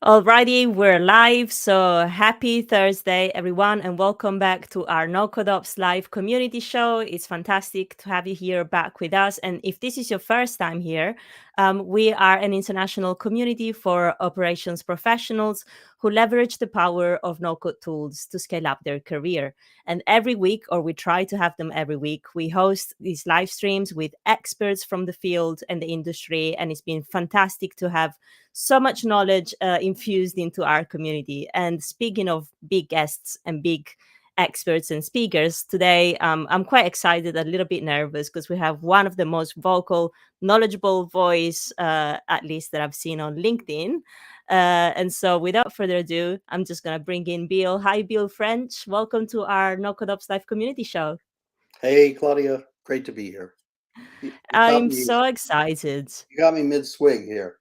Alrighty, we're live. So happy Thursday, everyone, and welcome back to our NoCodeOps live community show. It's fantastic to have you here back with us. And if this is your first time here, we are an international community for operations professionals who leverage the power of no-code tools to scale up their career. And every week, or we try to have them every week, we host these live streams with experts from the field and the industry. And it's been fantastic to have so much knowledge infused into our community. And speaking of big guests and big experts and speakers, today I'm quite excited, a little bit nervous, because we have one of the most vocal, knowledgeable voice, at least that I've seen on LinkedIn. And so without further ado, I'm just going to bring in Bill. Hi, Bill French. Welcome to our NoCodeOps Live community show. Hey, Claudia. Great to be here. I'm so excited. You got me mid-swing here.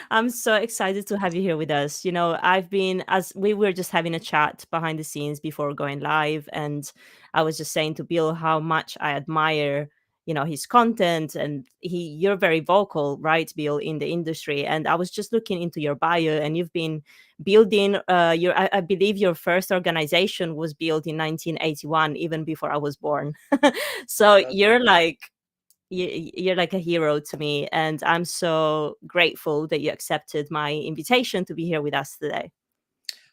I'm so excited to have you here with us. You know, as we were just having a chat behind the scenes before going live, and I was just saying to Bill how much I admire, his content, and you're very vocal, right, Bill, in the industry. And I was just looking into your bio, and you've been building I believe your first organization was built in 1981, even before I was born. So you're like a hero to me, and I'm so grateful that you accepted my invitation to be here with us today.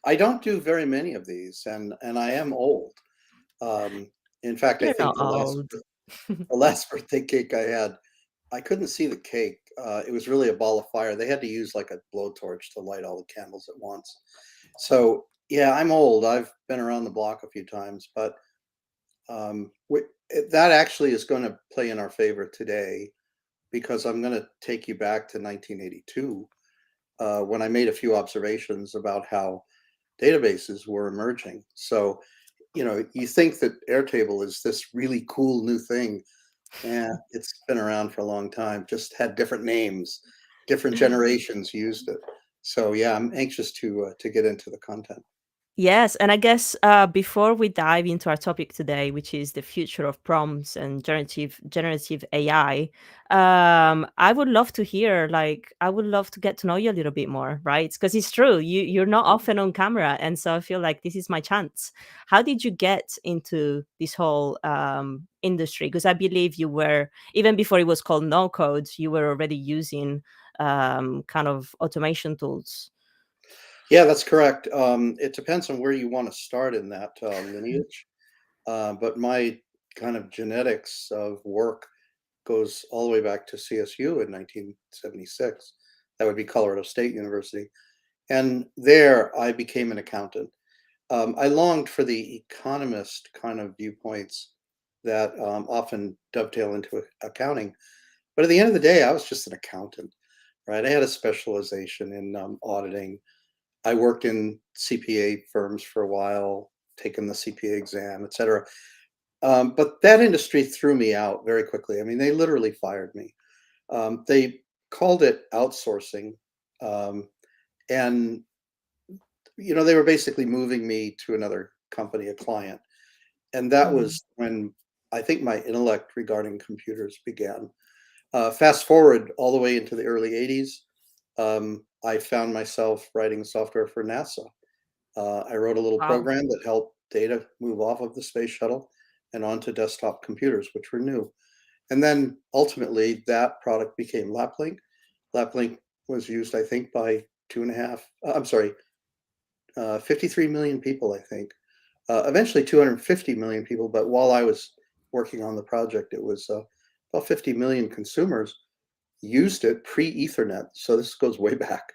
I don't do very many of these, and I am old. In fact, You're I think not the last birthday cake I had, I couldn't see the cake. It was really a ball of fire. They had to use like a blowtorch to light all the candles at once. So yeah, I'm old. I've been around the block a few times, but that actually is going to play in our favor today, because I'm going to take you back to 1982, when I made a few observations about how databases were emerging. So, you think that Airtable is this really cool new thing, and it's been around for a long time, just had different names, different generations used it. So yeah, I'm anxious to get into the content. Yes, and I guess before we dive into our topic today, which is the future of prompts and generative AI, I would love to hear, I would love to get to know you a little bit more, right? Because it's true, you're not often on camera, and so I feel like this is my chance. How did you get into this whole industry? Because I believe you were, even before it was called no code, you were already using kind of automation tools. Yeah, that's correct. It depends on where you want to start in that lineage. But my kind of genetics of work goes all the way back to CSU in 1976. That would be Colorado State University. And there I became an accountant. I longed for the economist kind of viewpoints that often dovetail into accounting. But at the end of the day, I was just an accountant, right? I had a specialization in auditing. I worked in CPA firms for a while, taken the CPA exam, et cetera. But that industry threw me out very quickly. I mean, they literally fired me. They called it outsourcing. And, they were basically moving me to another company, a client. And that was when I think my intellect regarding computers began. Fast forward all the way into the early 80s, I found myself writing software for NASA. I wrote a little Wow. program that helped data move off of the space shuttle and onto desktop computers, which were new. And then ultimately that product became LapLink. LapLink was used, I think, by 53 million people, I think. Eventually 250 million people, but while I was working on the project, it was about 50 million consumers used it pre-Ethernet. So this goes way back.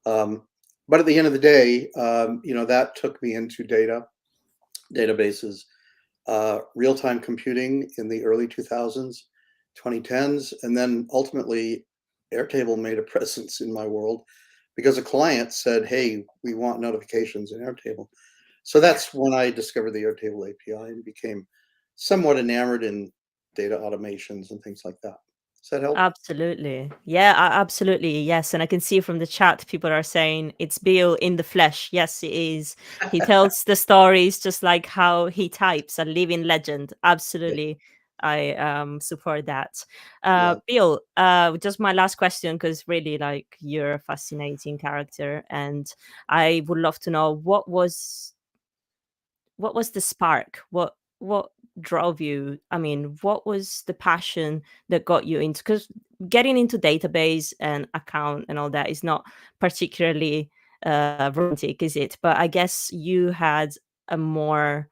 But at the end of the day, that took me into databases, real-time computing in the early 2000s, 2010s, and then ultimately Airtable made a presence in my world because a client said, "Hey, we want notifications in Airtable." So that's when I discovered the Airtable API and became somewhat enamored in data automations and things like that. Does that help? Absolutely. Yeah, absolutely. Yes. And I can see from the chat, people are saying it's Bill in the flesh. Yes, it is. He tells the stories just like how he types, a living legend. Yeah, Absolutely. I support that. yeah. Bill, just my last question, because really, like, you're a fascinating character. And I would love to know what was the spark? What drove you? I mean, what was the passion that got you into? Because getting into database and account and all that is not particularly romantic, is it? But I guess you had a more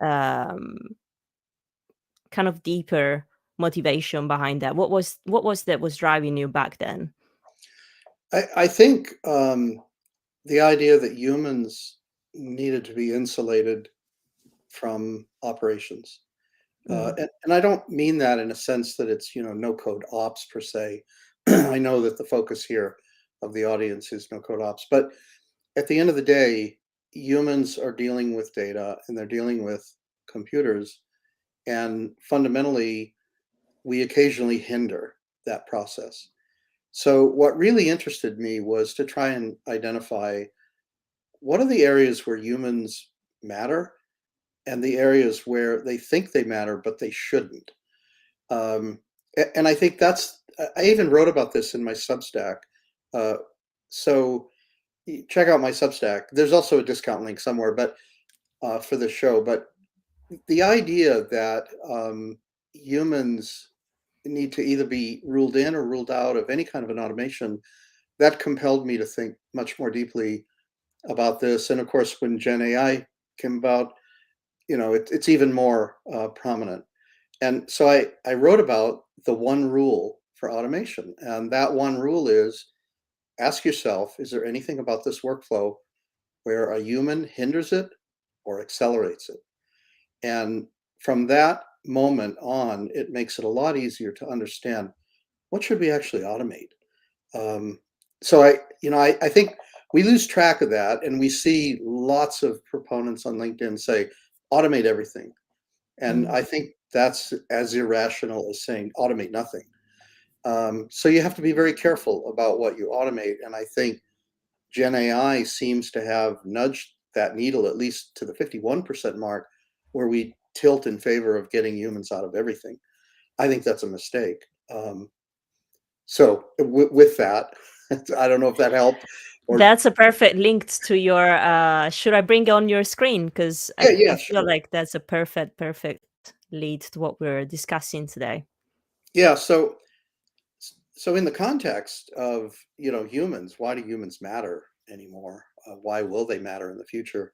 um, kind of deeper motivation behind that. What was that was driving you back then? I think the idea that humans needed to be insulated from operations. Mm, And I don't mean that in a sense that it's, no code ops per se. I know that the focus here of the audience is no code ops, but at the end of the day, humans are dealing with data and they're dealing with computers. And fundamentally, we occasionally hinder that process. So, what really interested me was to try and identify what are the areas where humans matter and the areas where they think they matter, but they shouldn't. And I think I even wrote about this in my Substack. Uh, so check out my Substack. There's also a discount link somewhere, but for the show. But the idea that humans need to either be ruled in or ruled out of any kind of an automation, that compelled me to think much more deeply about this. And of course, when Gen AI came about, it's even more prominent. And so I wrote about the one rule for automation. And that one rule is ask yourself, is there anything about this workflow where a human hinders it or accelerates it? And from that moment on, it makes it a lot easier to understand what should we actually automate. Um, so I think we lose track of that, and we see lots of proponents on LinkedIn say automate everything, and mm. I think that's as irrational as saying automate nothing. So you have to be very careful about what you automate, and I think Gen AI seems to have nudged that needle at least to the 51% mark, where we tilt in favor of getting humans out of everything. I think that's a mistake. With that, I don't know if that helped or That's a perfect link to your should I bring on your screen? Because yeah, I yeah, feel sure. like that's a perfect lead to what we're discussing today. Yeah, so in the context of, humans, why do humans matter anymore? Why will they matter in the future?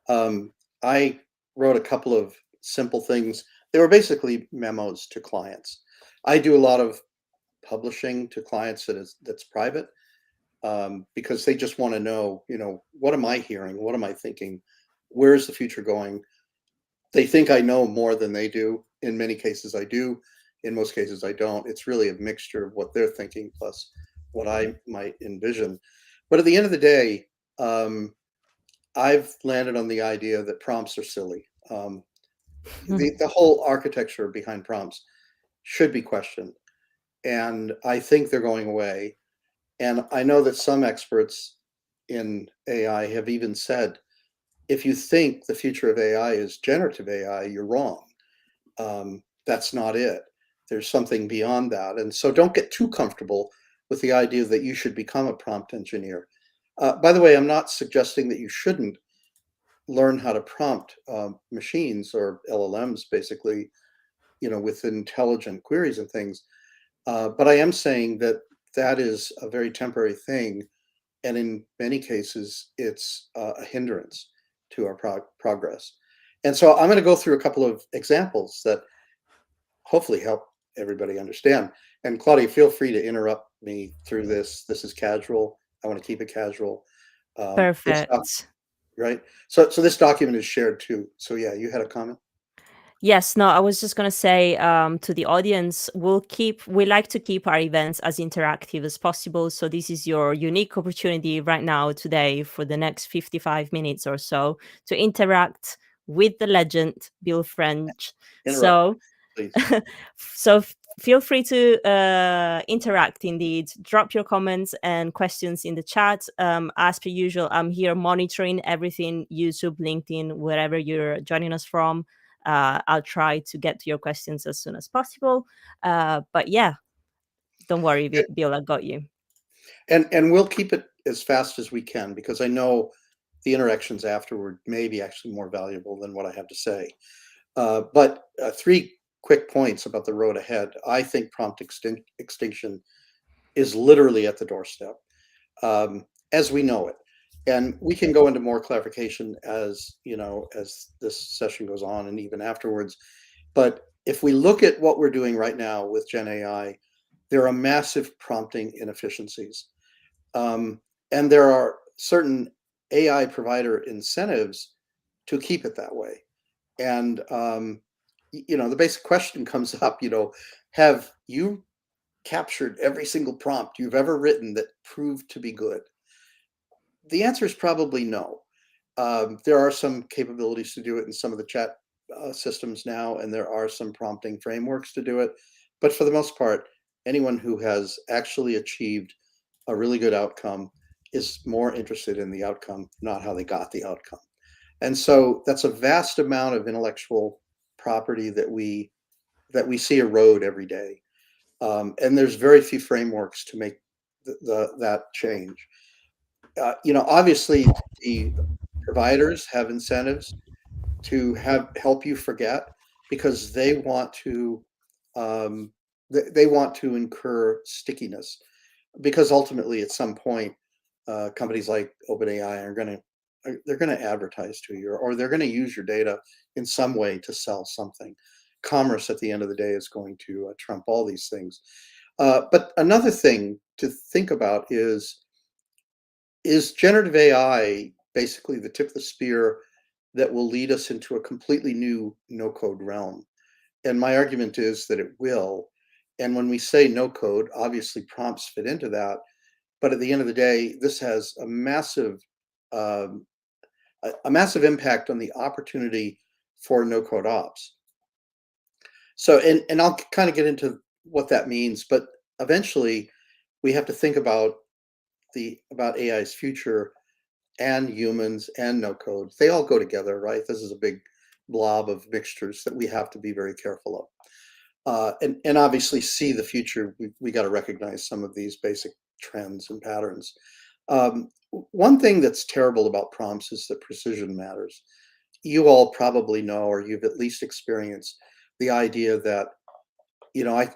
I wrote a couple of simple things. They were basically memos to clients. I do a lot of publishing to clients that's private, because they just want to know, what am I hearing? What am I thinking? Where is the future going? They think I know more than they do. In many cases, I do. In most cases, I don't. It's really a mixture of what they're thinking plus what I might envision. But at the end of the day, um, I've landed on the idea that prompts are silly. The whole architecture behind prompts should be questioned, and I think they're going away. And I know that some experts in AI have even said, if you think the future of AI is generative AI, you're wrong. That's not it. There's something beyond that. And so don't get too comfortable with the idea that you should become a prompt engineer. By the way, I'm not suggesting that you shouldn't learn how to prompt machines or LLMs, basically, with intelligent queries and things. But I am saying that that is a very temporary thing. And in many cases, it's a hindrance to our progress. And so I'm going to go through a couple of examples that hopefully help everybody understand. And Claudia, feel free to interrupt me through this. This is casual. I want to keep it casual. This Perfect. right. So this document is shared too. So yeah, you had a comment. Yes, no, I was just going to say to the audience, we like to keep our events as interactive as possible. So this is your unique opportunity right now, today, for the next 55 minutes or so, to interact with the legend, Bill French. Interrupt, So, please. feel free to interact indeed. Drop your comments and questions in the chat. As per usual, I'm here monitoring everything, YouTube, LinkedIn, wherever you're joining us from. I'll try to get to your questions as soon as possible. But yeah, don't worry, Bill, I got you. And we'll keep it as fast as we can, because I know the interactions afterward may be actually more valuable than what I have to say. But three quick points about the road ahead. I think prompt extinction is literally at the doorstep, as we know it. And we can go into more clarification as as this session goes on and even afterwards. But if we look at what we're doing right now with Gen AI, there are massive prompting inefficiencies. And there are certain AI provider incentives to keep it that way. And the basic question comes up, have you captured every single prompt you've ever written that proved to be good? The answer is probably no. There are some capabilities to do it in some of the chat systems now, and there are some prompting frameworks to do it. But for the most part, anyone who has actually achieved a really good outcome is more interested in the outcome, not how they got the outcome. And so that's a vast amount of intellectual property that we see erode every day. And there's very few frameworks to make that change. Obviously, the providers have incentives to help you forget, because they want to incur stickiness, because ultimately at some point companies like OpenAI they're going to advertise to you, or they're going to use your data in some way to sell something. Commerce at the end of the day is going to trump all these things. But another thing to think about is generative AI basically the tip of the spear that will lead us into a completely new no code realm? And my argument is that it will. And when we say no code, obviously prompts fit into that. But at the end of the day, this has um, a massive impact on the opportunity for no code ops. So, and I'll kind of get into what that means, but eventually we have to think about AI's future and humans and no code. They all go together, right? This is a big blob of mixtures that we have to be very careful of. And obviously see the future. We got to recognize some of these basic trends and patterns. One thing that's terrible about prompts is that precision matters. You all probably know, or you've at least experienced the idea that,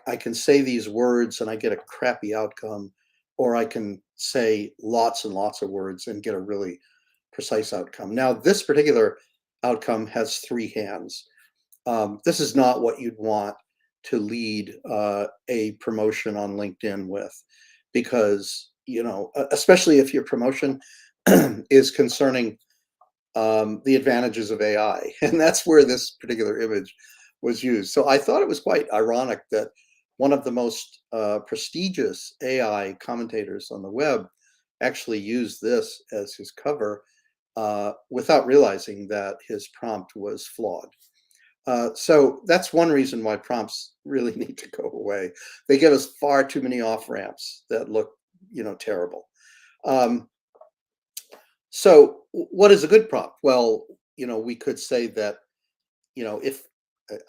I can say these words and I get a crappy outcome, or I can say lots and lots of words and get a really precise outcome. Now, this particular outcome has three hands. This is not what you'd want to lead a promotion on LinkedIn with, because, especially if your promotion is concerning the advantages of AI. And that's where this particular image was used. So I thought it was quite ironic that one of the most prestigious AI commentators on the web actually used this as his cover without realizing that his prompt was flawed. So that's one reason why prompts really need to go away. They give us far too many off ramps that look, terrible. Um, so what is a good prompt? Well, we could say that, if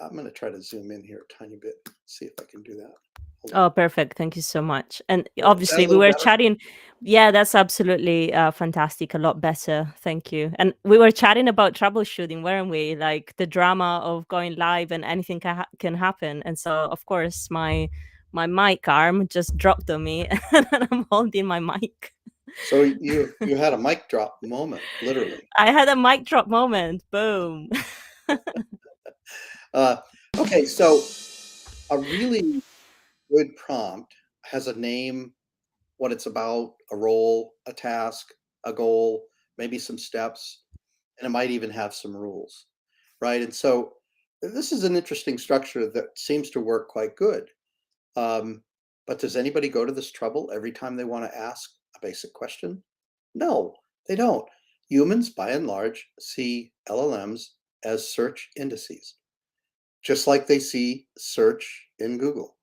I'm going to try to zoom in here a tiny bit, see if I can do that. Oh, perfect. Thank you so much. And Is that a obviously, we little were better? chatting. Yeah, that's absolutely fantastic. A lot better. Thank you. And we were chatting about troubleshooting, weren't we? Like the drama of going live and anything can happen. And so, of course, my mic arm just dropped on me, and I'm holding my mic. So you had a mic drop moment, literally. I had a mic drop moment. Boom. Uh, okay, so a really good prompt has a name, what it's about, a role, a task, a goal, maybe some steps, and it might even have some rules, right? And so this is an interesting structure that seems to work quite good. Um, but does anybody go to this trouble every time they want to ask a basic question? No, they don't. Humans, by and large, see LLMs as search indices, just like they see search in Google.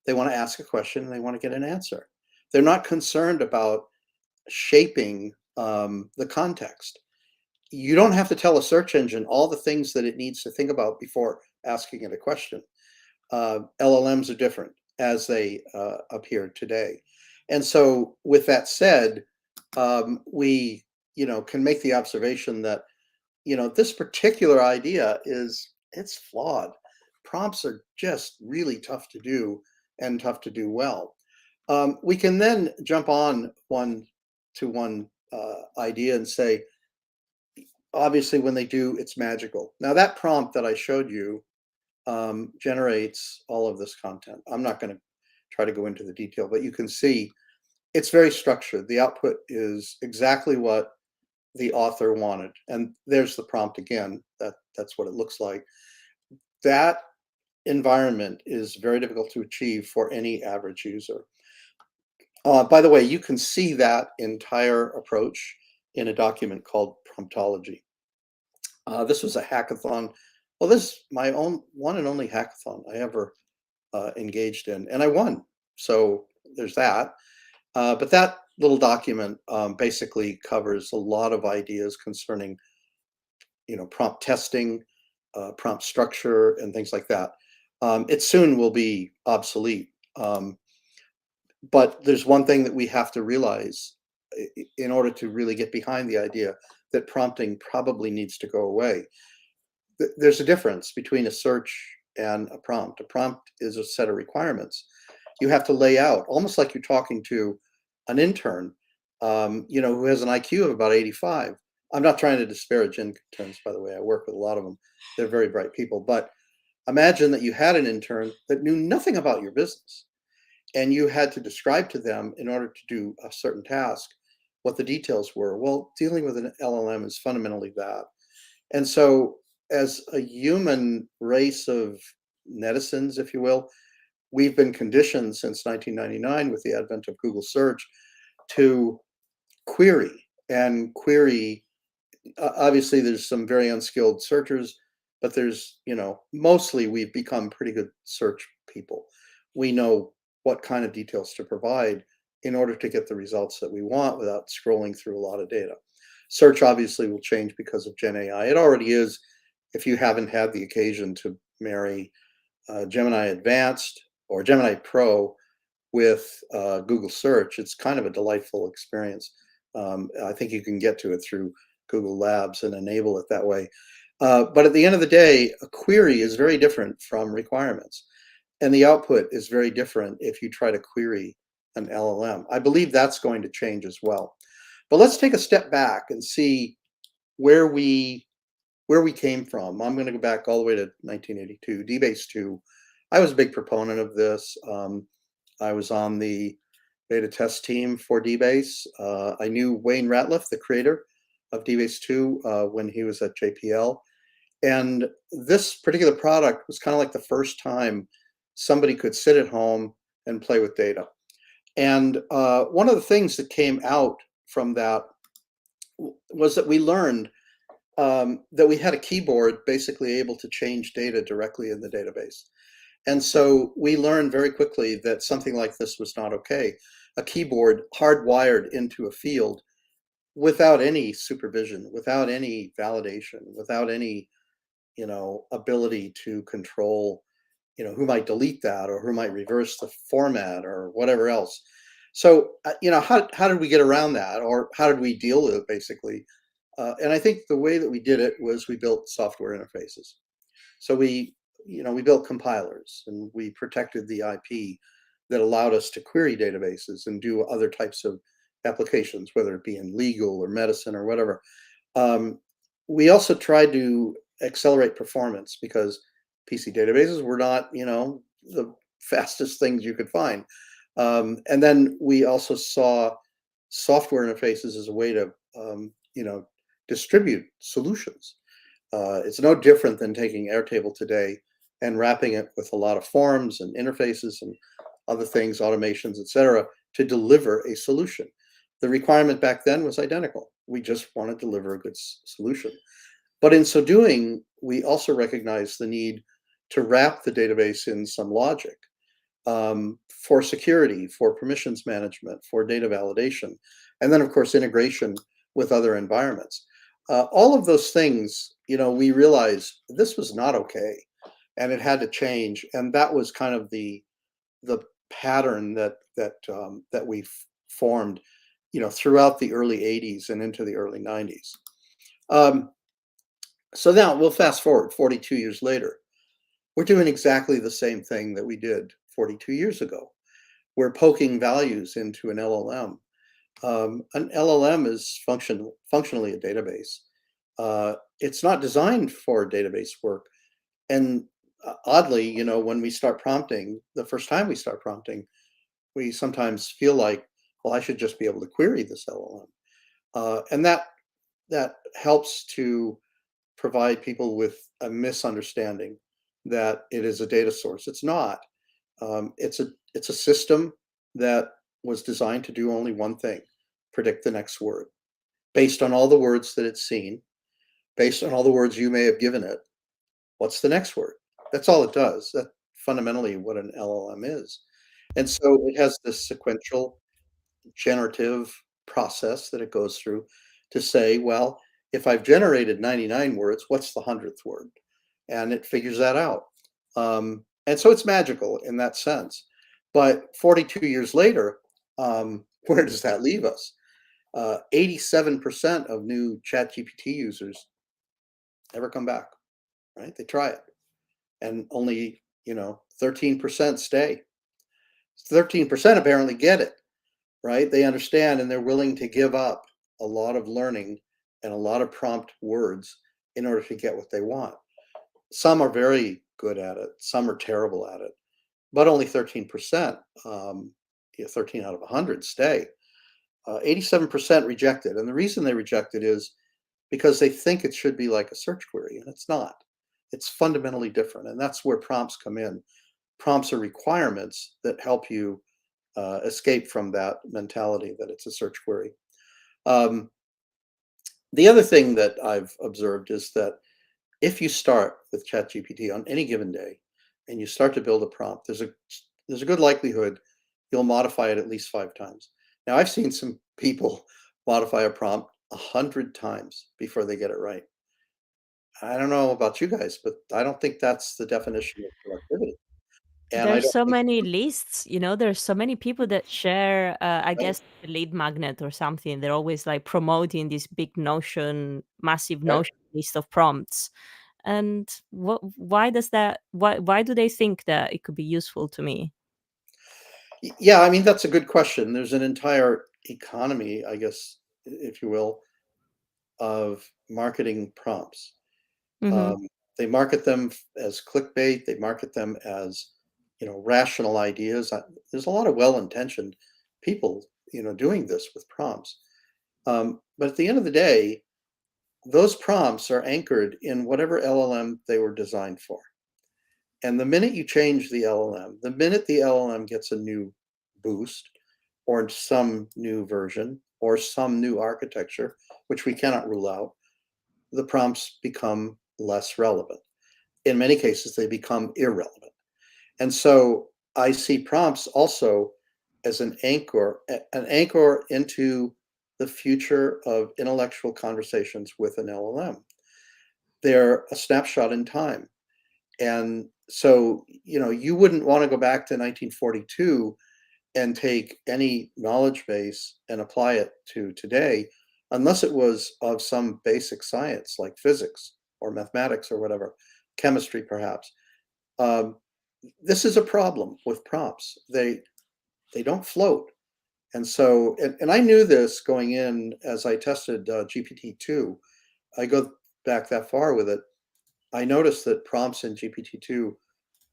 They want to ask a question and they want to get an answer. They're not concerned about shaping the context. You don't have to tell a search engine all the things that it needs to think about before asking it a question. LLMs are different as they appear today. And so, with that said, we can make the observation that this particular idea it's flawed. Prompts are just really tough to do and tough to do well. We can then jump on one idea and say, obviously, when they do, it's magical. Now, that prompt that I showed you generates all of this content. I'm not going to try to go into the detail, but you can see it's very structured. The output is exactly what the author wanted. And there's the prompt again. That's what it looks like. That environment is very difficult to achieve for any average user. By the way, you can see that entire approach in a document called Promptology. This was a hackathon. Well, this is my own one and only hackathon I ever engaged in, and I won. So there's that. But that little document basically covers a lot of ideas concerning, prompt testing, prompt structure, and things like that. It soon will be obsolete. But there's one thing that we have to realize in order to really get behind the idea that prompting probably needs to go away. There's a difference between a search and a prompt. A prompt is a set of requirements you have to lay out, almost like you're talking to an intern, who has an IQ of about 85. I'm not trying to disparage interns, by the way. I work with a lot of them. They're very bright people. But imagine that you had an intern that knew nothing about your business, and you had to describe to them, in order to do a certain task, what the details were. Well, dealing with an LLM is fundamentally that. And so, as a human race of netizens, if you will, we've been conditioned since 1999 with the advent of Google search to query and query. Obviously, there's some very unskilled searchers, but there's, mostly we've become pretty good search people. We know what kind of details to provide in order to get the results that we want without scrolling through a lot of data. Search obviously will change because of Gen AI. It already is. If you haven't had the occasion to marry Gemini Advanced or Gemini Pro with Google Search, it's kind of a delightful experience. I think you can get to it through Google Labs and enable it that way. But at the end of the day, a query is very different from requirements. And the output is very different if you try to query an LLM. I believe that's going to change as well. But let's take a step back and see where we came from. I'm going to go back all the way to 1982, DBase 2. I was a big proponent of this. I was on the beta test team for DBase. I knew Wayne Ratliff, the creator of DBase 2, when he was at JPL. And this particular product was kind of like the first time somebody could sit at home and play with data. And one of the things that came out from that was that we learned that we had a keyboard basically able to change data directly in the database. And so we learned very quickly that something like this was not okay. A keyboard hardwired into a field without any supervision, without any validation, without any, ability to control, who might delete that or who might reverse the format or whatever else. So, how did we get around that, or how did we deal with it basically? And I think the way that we did it was we built software interfaces. So we built compilers and we protected the IP that allowed us to query databases and do other types of applications, whether it be in legal or medicine or whatever. We also tried to accelerate performance because PC databases were not, the fastest things you could find. And then we also saw software interfaces as a way to, distribute solutions. It's no different than taking Airtable today and wrapping it with a lot of forms and interfaces and other things, automations, etc., to deliver a solution. The requirement back then was identical. We just want to deliver a good solution. But in so doing, we also recognize the need to wrap the database in some logic for security, for permissions management, for data validation, and then, of course, integration with other environments. All of those things, we realized this was not okay, and it had to change. And that was kind of the pattern that we formed, throughout the early '80s and into the early '90s. So now we'll fast forward 42 years later. We're doing exactly the same thing that we did 42 years ago. We're poking values into an LLM. An LLM is functionally a database. It's not designed for database work. And oddly, when we start prompting, the first time we start prompting, we sometimes feel like, well, I should just be able to query this LLM. And that helps to provide people with a misunderstanding that it is a data source. It's not. It's a system that was designed to do only one thing: predict the next word, based on all the words that it's seen, based on all the words you may have given it. What's the next word? That's all it does. That's fundamentally what an LLM is. And so it has this sequential generative process that it goes through to say, well, if I've generated 99 words, what's the 100th word? And it figures that out. And so it's magical in that sense. But 42 years later, where does that leave us? 87% of new ChatGPT users never come back, right? They try it. And only, 13% stay. 13% apparently get it, right? They understand, and they're willing to give up a lot of learning and a lot of prompt words in order to get what they want. Some are very good at it, some are terrible at it, but only 13%, 13 out of 100 stay. 87% reject it. And the reason they reject it is because they think it should be like a search query, and it's not. It's fundamentally different. And that's where prompts come in. Prompts are requirements that help you escape from that mentality that it's a search query. The other thing that I've observed is that if you start with ChatGPT on any given day and you start to build a prompt, there's a good likelihood you'll modify it at least 5 times. Now, I've seen some people modify a prompt 100 times before they get it right. I don't know about you guys, but I don't think that's the definition of productivity. And I There's don't so think, many lists, there's so many people that share, I right, guess, the lead magnet or something. They're always like promoting this big Notion, massive right. Notion list of prompts. And why does that, why do they think that it could be useful to me? Yeah, I mean, that's a good question. There's an entire economy, I guess, if you will, of marketing prompts. Hmm. They market them as clickbait. They market them as, rational ideas. There's a lot of well-intentioned people, doing this with prompts. But at the end of the day, those prompts are anchored in whatever LLM they were designed for. And the minute you change the LLM, the minute the LLM gets a new boost or some new version or some new architecture, which we cannot rule out, the prompts become less relevant. In many cases, they become irrelevant. And so I see prompts also as an anchor into the future of intellectual conversations with an LLM. They're a snapshot in time. And so, you wouldn't want to go back to 1942 and take any knowledge base and apply it to today unless it was of some basic science like physics or mathematics or whatever, chemistry perhaps. Um, this is a problem with prompts. They don't float. And so, and I knew this going in as I tested GPT-2. I go back that far with it. I noticed that prompts in GPT-2,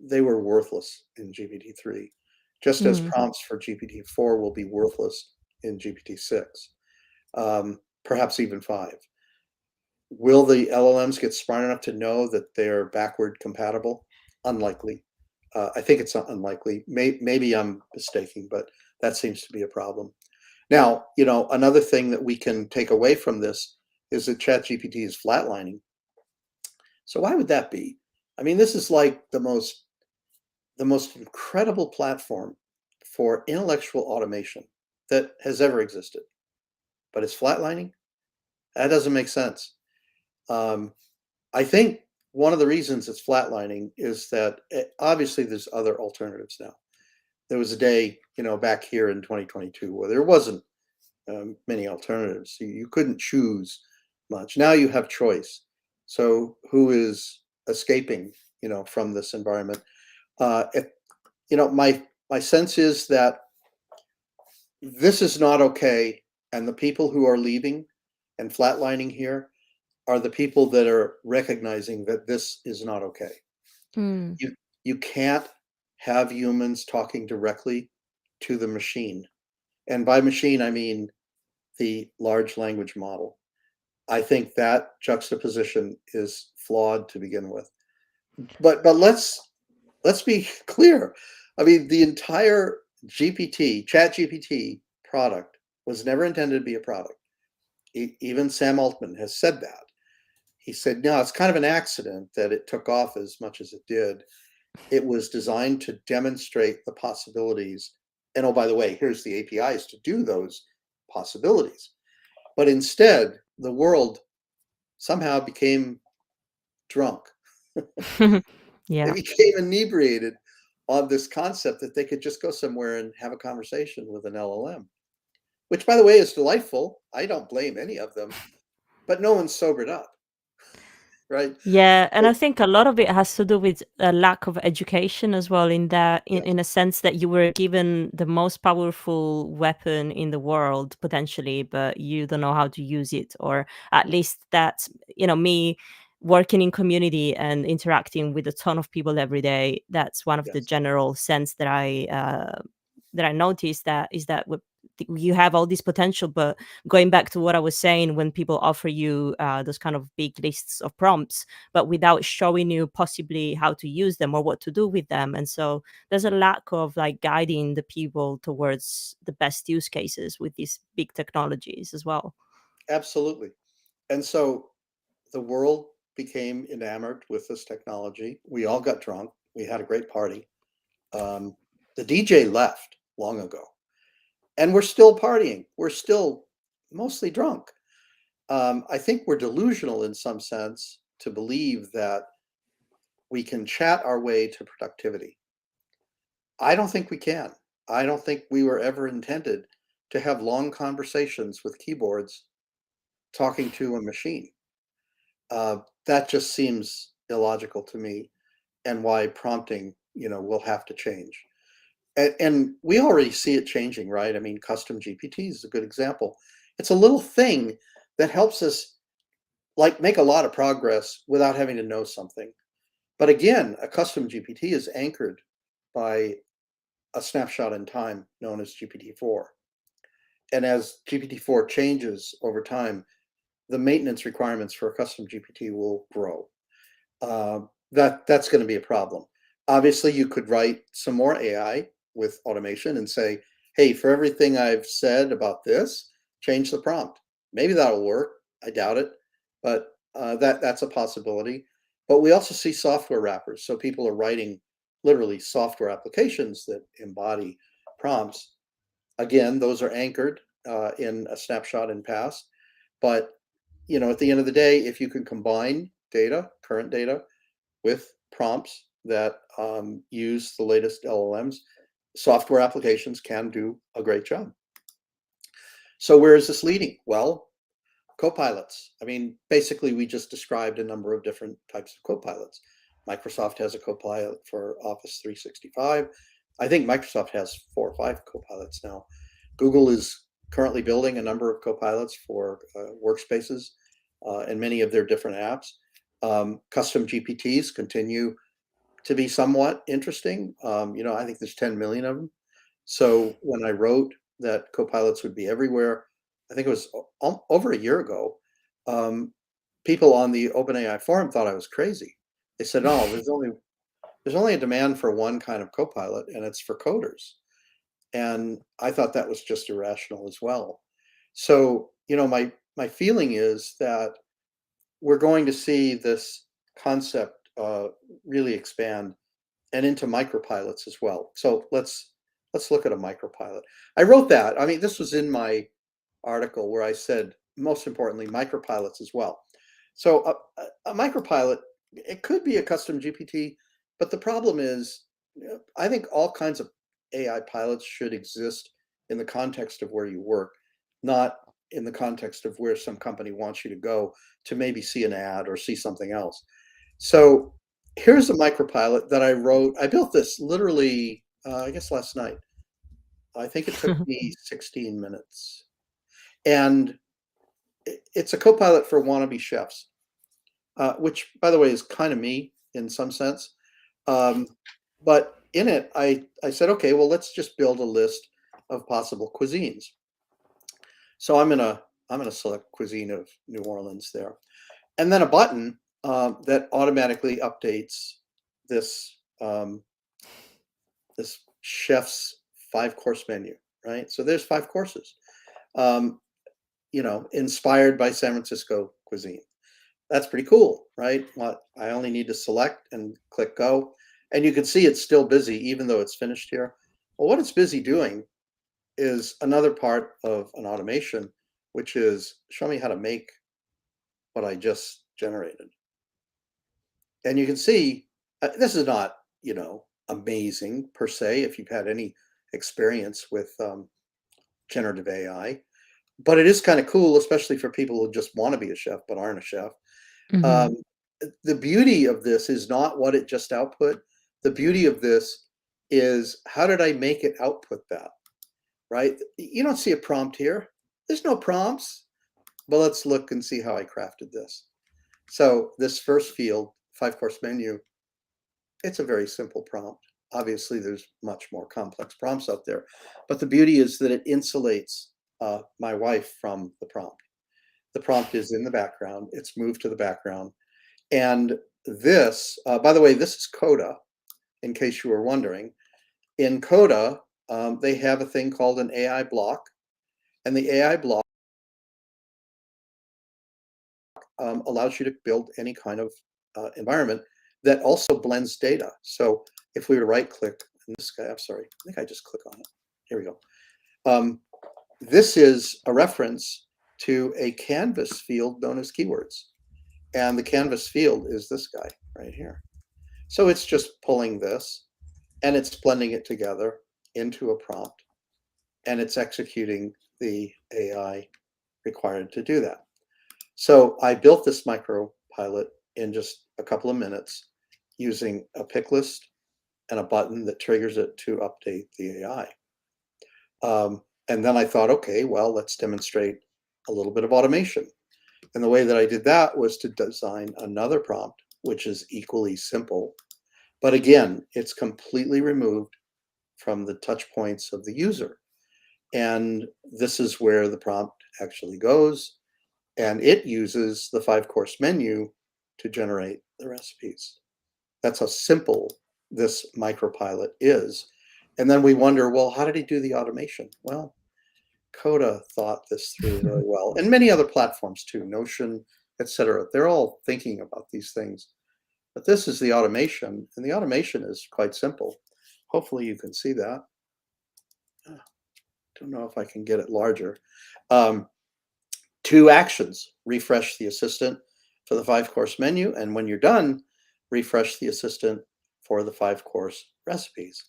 they were worthless in GPT-3, just as Mm. prompts for GPT-4 will be worthless in GPT-6, perhaps even 5. Will the LLMs get smart enough to know that they're backward compatible? Unlikely. I think it's unlikely. Maybe I'm mistaken, but that seems to be a problem. Now, another thing that we can take away from this is that ChatGPT is flatlining. So why would that be? I mean, this is like the most incredible platform for intellectual automation that has ever existed, but it's flatlining. That doesn't make sense. Um, I think one of the reasons it's flatlining is that obviously there's other alternatives now. There was a day, back here in 2022 where there wasn't many alternatives. You couldn't choose much. Now you have choice. So who is escaping, from this environment? If, my sense is that this is not okay, and the people who are leaving and flatlining here are the people that are recognizing that this is not okay. Mm. You can't have humans talking directly to the machine. And by machine, I mean the large language model. I think that juxtaposition is flawed to begin with. But let's be clear. I mean, the entire ChatGPT product was never intended to be a product. Even Sam Altman has said that. He said, no, it's kind of an accident that it took off as much as it did. It was designed to demonstrate the possibilities. And oh, by the way, here's the APIs to do those possibilities. But instead, the world somehow became drunk. They Yeah. became inebriated on this concept that they could just go somewhere and have a conversation with an LLM, which, by the way, is delightful. I don't blame any of them, but no one's sobered up, right? Yeah, and So, I think a lot of it has to do with a lack of education as well, in that, yes, in a sense that you were given the most powerful weapon in the world potentially, but you don't know how to use it, or at least that's, me working in community and interacting with a ton of people every day. That's one of the yes, general sense that I noticed, that is that you have all this potential, but going back to what I was saying, when people offer you those kind of big lists of prompts, but without showing you possibly how to use them or what to do with them. And so there's a lack of like guiding the people towards the best use cases with these big technologies as well. absolutely. And so the world became enamored with this technology. We all got drunk. We had a great party. Um, the DJ left long ago, and we're still partying. We're still mostly drunk. I think we're delusional in some sense to believe that we can chat our way to productivity. I don't think we can. I don't think we were ever intended to have long conversations with keyboards talking to a machine. That just seems illogical to me, and why prompting, will have to change. And we already see it changing, right? I mean, custom GPT is a good example. It's a little thing that helps us like make a lot of progress without having to know something. But again, a custom GPT is anchored by a snapshot in time known as GPT-4. And as GPT-4 changes over time, the maintenance requirements for a custom GPT will grow. That's going to be a problem. Obviously, you could write some more AI with automation and say, "Hey, for everything I've said about this, change the prompt." Maybe that'll work. I doubt it, but that's a possibility. But we also see software wrappers, so people are writing literally software applications that embody prompts. Again, those are anchored in a snapshot in past, but at the end of the day, if you can combine data, current data, with prompts that use the latest LLMs, software applications can do a great job. So where is this leading? Well, copilots. I mean, basically, we just described a number of different types of copilots. Microsoft has a copilot for Office 365. I think Microsoft has 4 or 5 copilots now. Google is currently building a number of copilots for workspaces and many of their different apps. Custom GPTs continue to be somewhat interesting. I think there's 10 million of them. So when I wrote that copilots would be everywhere, I think it was over a year ago. Um, people on the OpenAI forum thought I was crazy. They said, "Oh, there's only a demand for one kind of copilot, and it's for coders." And I thought that was just irrational as well. So, my feeling is that we're going to see this concept really expand and into micropilots as well. So let's look at a micropilot. I wrote that. I mean, this was in my article where I said, most importantly, micropilots as well. So a micropilot, it could be a custom GPT, but the problem is, I think all kinds of AI pilots should exist in the context of where you work, not in the context of where some company wants you to go to maybe see an ad or see something else. So here's a micropilot that I wrote. I built this literally, I guess last night. I think it took me 16 minutes. And it's a copilot for wannabe chefs, which, by the way, is kind of me in some sense. But in it, I said, okay, well, let's just build a list of possible cuisines. So I'm gonna select cuisine of New Orleans there, and then a button that automatically updates this this chef's 5-course menu. Right, so there's 5 courses. Um, inspired by San Francisco cuisine. That's pretty cool, right? I only need to select and click go. And you can see it's still busy, even though it's finished here. Well, what it's busy doing is another part of an automation, which is show me how to make what I just generated. And you can see this is not, amazing per se, if you've had any experience with generative AI. But it is kind of cool, especially for people who just want to be a chef but aren't a chef. Mhm. Um, the beauty of this is not what it just output. The beauty of this is how did I make it output that, right? You don't see a prompt here. There's no prompts. But let's look and see how I crafted this. So this first field, 5-course menu, it's a very simple prompt. Obviously, there's much more complex prompts out there. But the beauty is that it insulates my wife from the prompt. The prompt is in the background. It's moved to the background. And this, by the way, this is Coda, in case you were wondering. In Coda, they have a thing called an AI block. And the AI block allows you to build any kind of environment that also blends data. So if we were to right click on this guy, I'm sorry, I think I just click on it. Here we go. This is a reference to a canvas field known as keywords. And the canvas field is this guy right here. So it's just pulling this and it's blending it together into a prompt and it's executing the AI required to do that. So I built this micro pilot in just a couple of minutes using a pick list and a button that triggers it to update the AI. And then I thought, okay, well, let's demonstrate a little bit of automation. And the way that I did that was to design another prompt, which is equally simple. But again, it's completely removed from the touch points of the user. And this is where the prompt actually goes. And it uses the 5-course menu to generate the recipes. That's how simple this micropilot is. And then we wonder, well, how did he do the automation? Well, Coda thought this through really well, and many other platforms too, Notion, etc. They're all thinking about these things. But this is the automation, and the automation is quite simple. Hopefully you can see that. Don't know if I can get it larger. 2 actions: refresh the assistant for the 5-course menu, and when you're done, refresh the assistant for the 5-course recipes.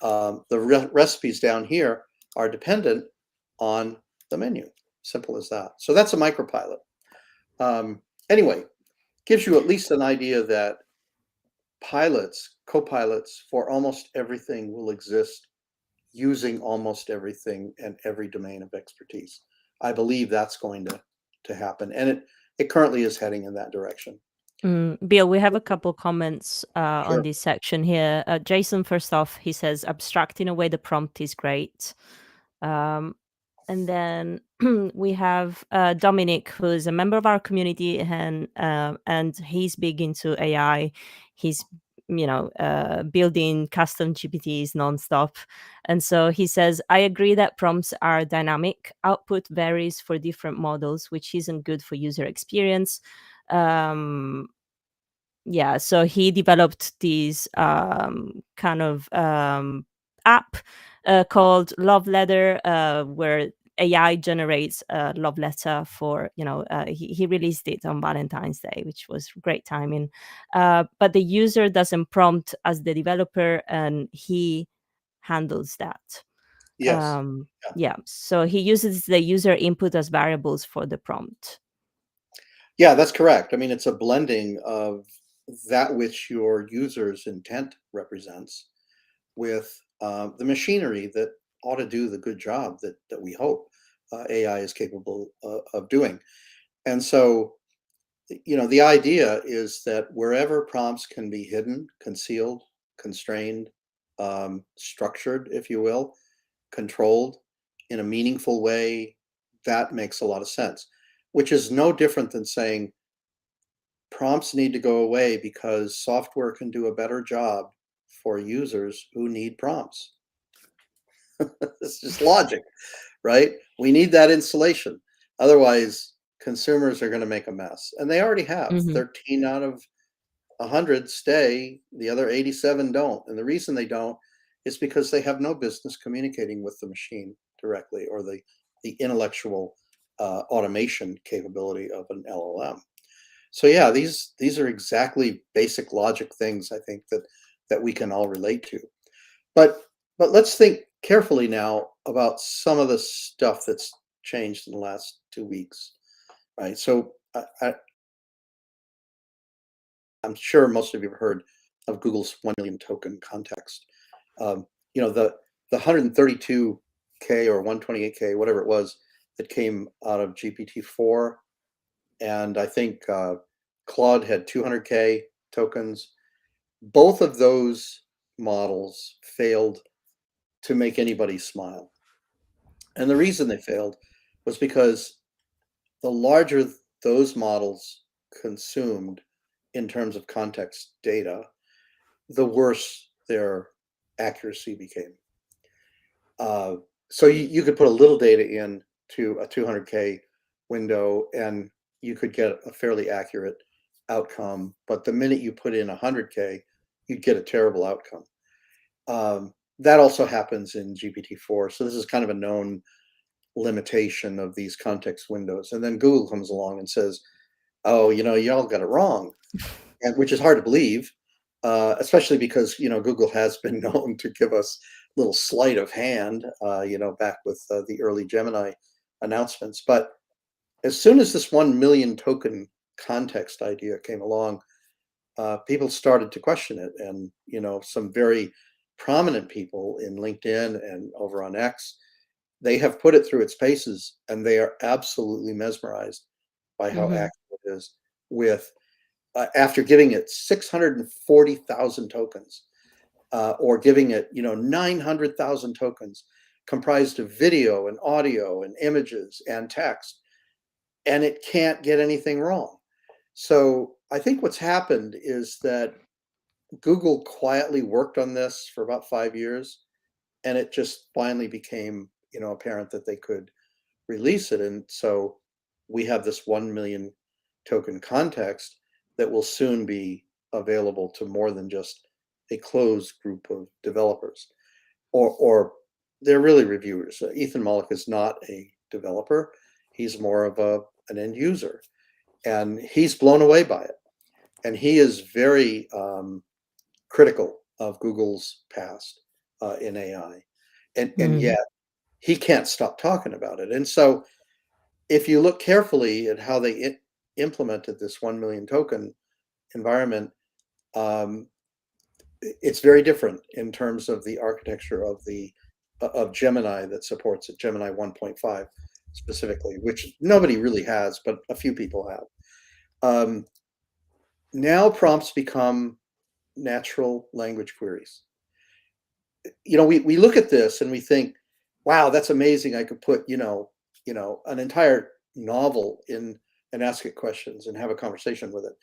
The recipes down here are dependent on the menu. Simple as that. So that's a micropilot. Anyway, gives you at least an idea that pilots, co-pilots for almost everything will exist using almost everything and every domain of expertise. I believe that's going to happen, and it currently is heading in that direction. Bill, we have a couple comments on Sure. this section here. Jason, first off, he says abstracting away the prompt is great. Um, And then we have Dominic, who's a member of our community, and he's big into AI. He's building custom GPTs nonstop. And so he says, I agree that prompts are dynamic. Output varies for different models, which isn't good for user experience. Yeah, so he developed this kind of app called Love Letter, where AI generates a love letter for, he released it on Valentine's Day, which was great timing. But the user doesn't prompt as the developer, and he handles that. Yes. Yeah. Yeah, so he uses the user input as variables for the prompt. Yeah, that's correct. I mean, it's a blending of that which your user's intent represents with the machinery that ought to do the good job that we hope AI is capable of doing. And so, the idea is that wherever prompts can be hidden, concealed, constrained, structured, if you will, controlled in a meaningful way, that makes a lot of sense, which is no different than saying prompts need to go away because software can do a better job for users who need prompts. It's just logic, right? We need that insulation. Otherwise, consumers are going to make a mess. And they already have. Hmm. 13 out of 100 stay, the other 87 don't. And the reason they don't is because they have no business communicating with the machine directly, or the intellectual automation capability of an LLM. So yeah, these are exactly basic logic things, I think, that we can all relate to. But let's think carefully now about some of the stuff that's changed in the last 2 weeks, right? So I'm sure most of you have heard of Google's 1 million token context. Um, the 132K or 128K, whatever it was, that came out of GPT-4, and I think Claude had 200K tokens. Both of those models failed to make anybody smile. And the reason they failed was because the larger those models consumed in terms of context data, the worse their accuracy became. So you could put a little data in to a 200K window and you could get a fairly accurate outcome. But the minute you put in 100K, you'd get a terrible outcome. That also happens in GPT-4. So this is kind of a known limitation of these context windows. And then Google comes along and says, oh, y'all got it wrong, and which is hard to believe, especially because Google has been known to give us a little sleight of hand, back with the early Gemini announcements. But as soon as this 1 million token context idea came along, people started to question it, and some very prominent people in LinkedIn and over on X, they have put it through its paces, and they are absolutely mesmerized by how Hmm. accurate it is with after giving it 640,000 tokens, or giving it 900,000 tokens comprised of video and audio and images and text, and it can't get anything wrong. So I think what's happened is that Google quietly worked on this for about 5 years, and it just finally became apparent that they could release it. And so we have this 1 million token context that will soon be available to more than just a closed group of developers, or they're really reviewers. Ethan Mollick is not a developer. He's more of an end user, and he's blown away by it. And he is very critical of Google's past in AI. And Hmm. yet he can't stop talking about it. And so if you look carefully at how they implemented this 1 million token environment, um, it's very different in terms of the architecture of Gemini that supports it, Gemini 1.5 specifically, which nobody really has, but a few people have. Now prompts become natural language queries. We look at this and we think, wow, that's amazing. I could put, an entire novel in and ask it questions and have a conversation with it.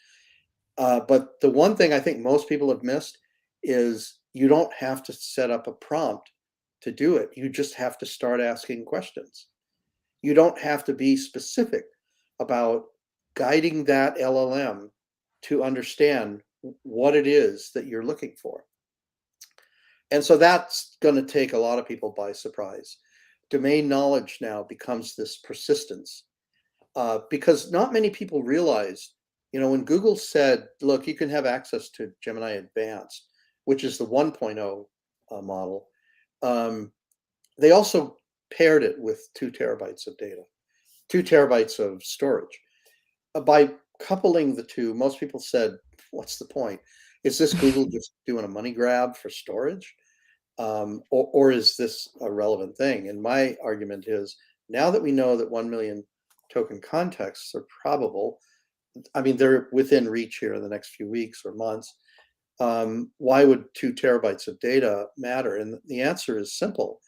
But the one thing I think most people have missed is you don't have to set up a prompt to do it. You just have to start asking questions. You don't have to be specific about guiding that LLM to understand what it is that you're looking for. And so that's going to take a lot of people by surprise. Domain knowledge now becomes this persistence because not many people realize, when Google said, look, you can have access to Gemini Advanced, which is the 1.0 model, they also paired it with 2 terabytes of data, 2 terabytes of storage. By coupling the two, most people said, what's the point? Is this Google just doing a money grab for storage? Or is this a relevant thing? And my argument is, now that we know that 1 million token contexts are probable, I mean, they're within reach here in the next few weeks or months, why would 2 terabytes of data matter? And the answer is simple.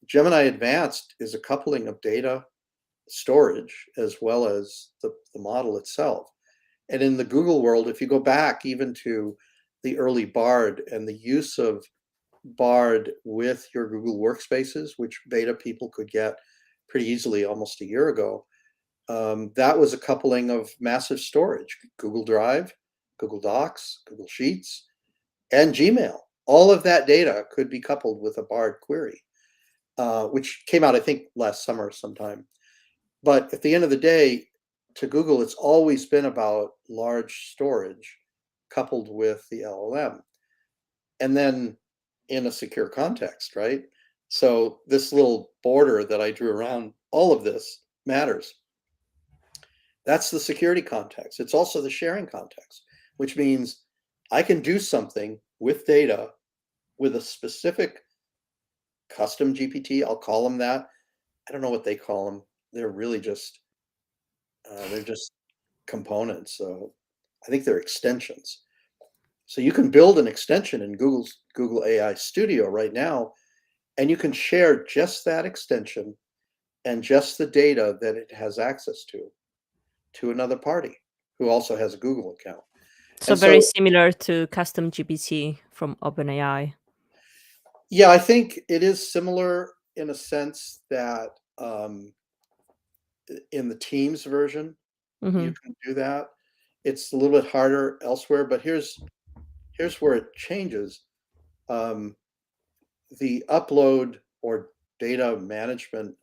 Gemini Advanced is a coupling of data storage as well as the model itself. And in the Google world, if you go back even to the early Bard and the use of Bard with your Google workspaces, which beta people could get pretty easily almost a year ago, that was a coupling of massive storage, Google Drive, Google Docs, Google Sheets, and Gmail. All of that data could be coupled with a Bard query, which came out, I think, last summer sometime. But at the end of the day, to Google, it's always been about large storage coupled with the LLM. And then in a secure context, right? So this little border that I drew around all of this matters. That's the security context. It's also the sharing context, which means I can do something with data with a specific custom GPT. I'll call them that. I don't know what they call them. They're really just components. So I think they're extensions. So you can build an extension in Google AI Studio right now, and you can share just that extension and just the data that it has access to another party who also has a Google account. So And very so, similar to custom GPT from OpenAI. yeah, I think it is similar in a sense that in the Teams version, you can do that. It's a little bit harder elsewhere, but here's where it changes. The upload or data management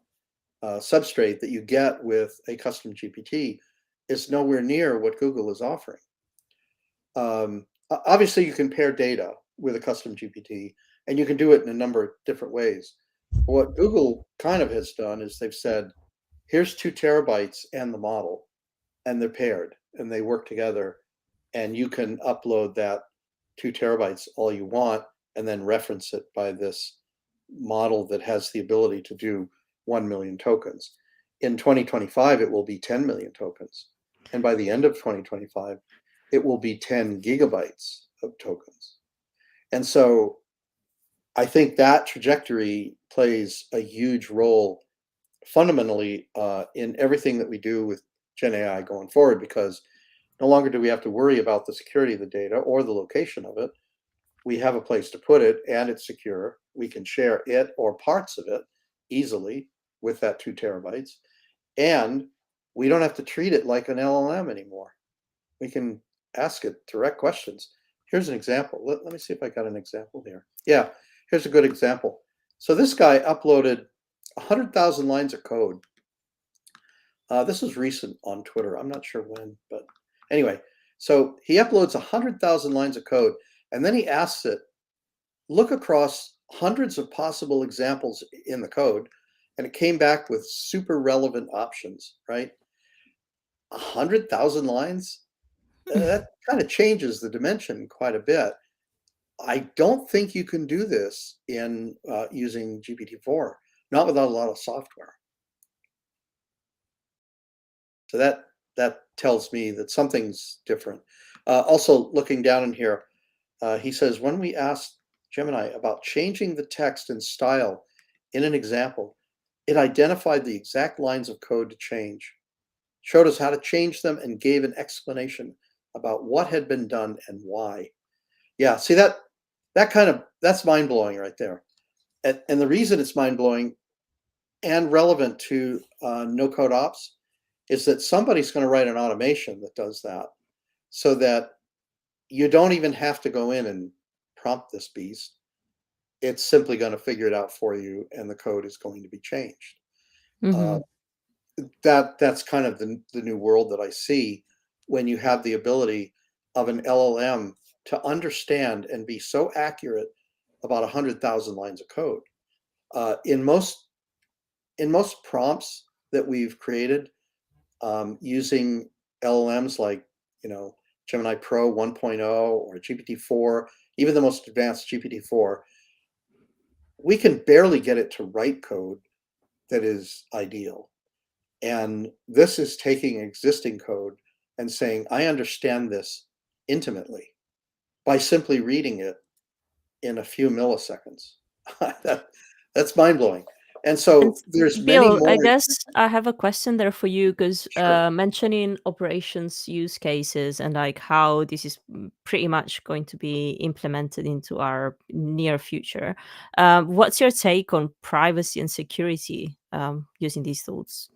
substrate that you get with a custom GPT is nowhere near what Google is offering. Obviously, you can pair data with a custom GPT, and you can do it in a number of different ways. What Google kind of has done is they've said, here's 2 terabytes and the model, and they're paired, and they work together, and you can upload that 2 terabytes all you want, and then reference it by this model that has the ability to do 1 million tokens. In 2025, it will be 10 million tokens. And by the end of 2025, it will be 10 gigabytes of tokens. And so I think that trajectory plays a huge role fundamentally in everything that we do with Gen AI going forward, because no longer do we have to worry about the security of the data or the location of it. We have a place to put it and it's secure. We can share it or parts of it easily with that 2 terabytes. And we don't have to treat it like an LLM anymore. We can ask it direct questions. Here's an example. Let me see if I got an example here. Yeah, here's a good example. So this guy uploaded 100,000 lines of code. This was recent on Twitter. I'm not sure when, but anyway. So he uploads 100,000 lines of code, and then he asks it, look across hundreds of possible examples in the code, and it came back with super relevant options, right? 100,000 lines? That kind of changes the dimension quite a bit. I don't think you can do this in using GPT-4, not without a lot of software. So that tells me that something's different. Also, looking down in here, he says, when we asked Gemini about changing the text and style in an example. It identified the exact lines of code to change, showed us how to change them, and gave an explanation about what had been done and why. Yeah, see that's mind blowing right there. And the reason it's mind blowing and relevant to no code ops is that somebody's going to write an automation that does that, so that you don't even have to go in and prompt this beast. It's simply going to figure it out for you, and the code is going to be changed. Uh, Hmm. that's kind of the new world that I see when you have the ability of an LLM to understand and be so accurate about 100,000 lines of code. In most prompts that we've created using LLMs like Gemini Pro 1.0 or GPT-4, even the most advanced GPT-4, we can barely get it to write code that is ideal. And this is taking existing code and saying, I understand this intimately by simply reading it in a few milliseconds. that, that's mind blowing. And And so there's many Bill, I more. guess I have a question there for you because Sure. mentioning operations use cases and like how this is pretty much going to be implemented into our near future. What's your take on privacy and security using these tools?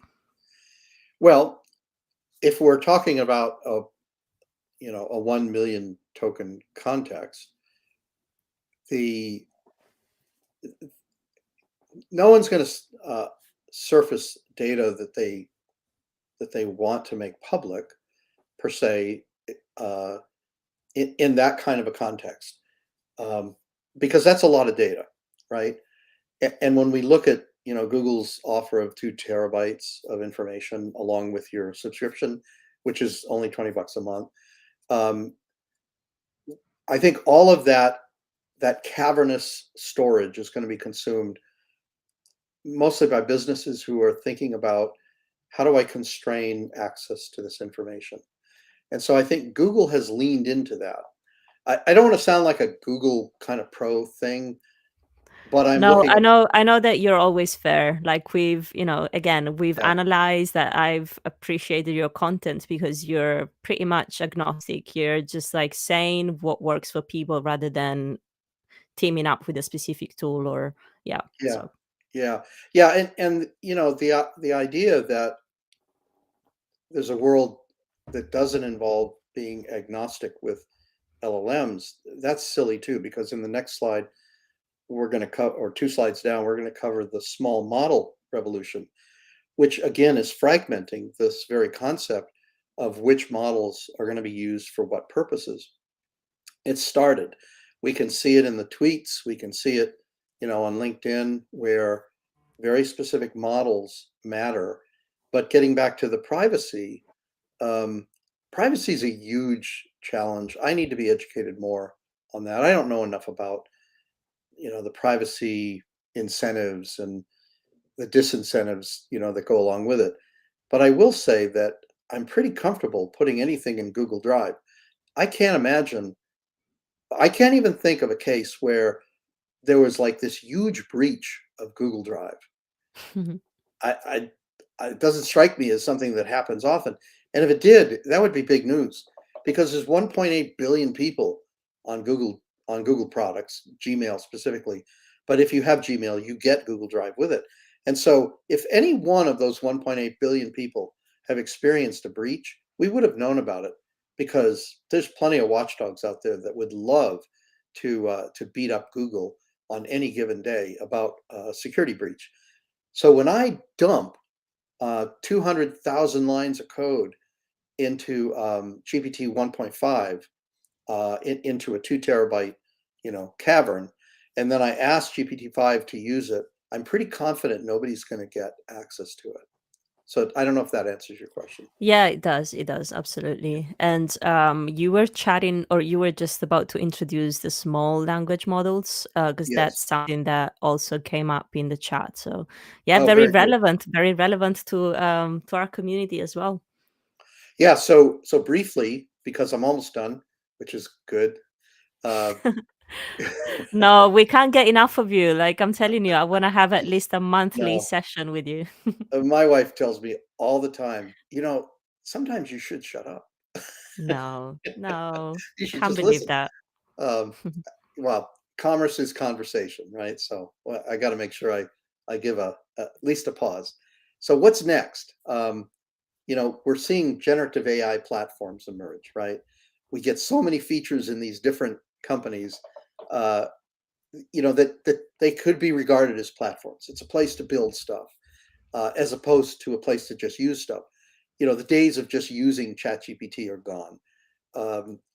Well, if we're talking about a 1 million token context, the no one's going to surface data that they want to make public per se, uh, in that kind of a context, um, because that's a lot of data, right? And when we look at Google's offer of 2 terabytes of information along with your subscription, which is only $20 a month, um, I think all of that cavernous storage is going to be consumed mostly by businesses who are thinking about how do I constrain access to this information. And so I think Google has leaned into that. I don't want to sound like a Google kind of pro thing, but I'm No, looking at. I know that you're always fair. Like again, we've Yeah, analyzed that. I've appreciated your content because you're pretty much agnostic. You're just like saying what works for people rather than teaming up with a specific tool or yeah. yeah, So yeah, yeah, and the idea that there's a world that doesn't involve being agnostic with LLMs, that's silly too, because in the next slide we're going to cover, or 2 slides down, we're going to cover the small model revolution, which again is fragmenting this very concept of which models are going to be used for what purposes. It started. We can see it in the tweets. We can see it, on LinkedIn, where very specific models matter. But getting back to the um, privacy is a huge challenge. I need to be educated more on that. I don't know enough about, the privacy incentives and the disincentives, that go along with it. But I will say that I'm pretty comfortable putting anything in Google Drive. I can't imagine I can't even think of a case where there was like this huge breach of Google Drive. I, I, it doesn't strike me as something that happens often. And if it did, that would be big news because there's 1.8 billion people on Google products, Gmail specifically. But if you have Gmail, you get Google Drive with it. And so if any one of those 1.8 billion people have experienced a breach, we would have known about it because there's plenty of watchdogs out there that would love to beat up Google on any given day about a security breach. So when I dump 200,000 lines of code into GPT 1.5, into a 2 terabyte, cavern, and then I ask GPT-5 to use it, I'm pretty confident nobody's going to get access to it. So I don't know if that answers your question. yeah, it does. It does absolutely. And you were chatting, or you were just about to introduce the small language models, because Yes. that's something that also came up in the chat. So yeah, Oh, very good. very relevant to our community as well. Yeah. So briefly, because I'm almost done, which is good. Uh, No, we can't get enough of you. Like I'm telling you, I want to have at least a monthly No, session with you. my wife tells me all the time, sometimes you should shut up. No, no, You I should can't just believe listen. that. Um, well, commerce is conversation, right? So I got to make sure I give at least a pause. So what's next? We're seeing generative AI platforms emerge, right? We get so many features in these different companies, uh, that they could be regarded as platforms. It's a place to build stuff, as opposed to a place to just use stuff. The days of just using ChatGPT are gone.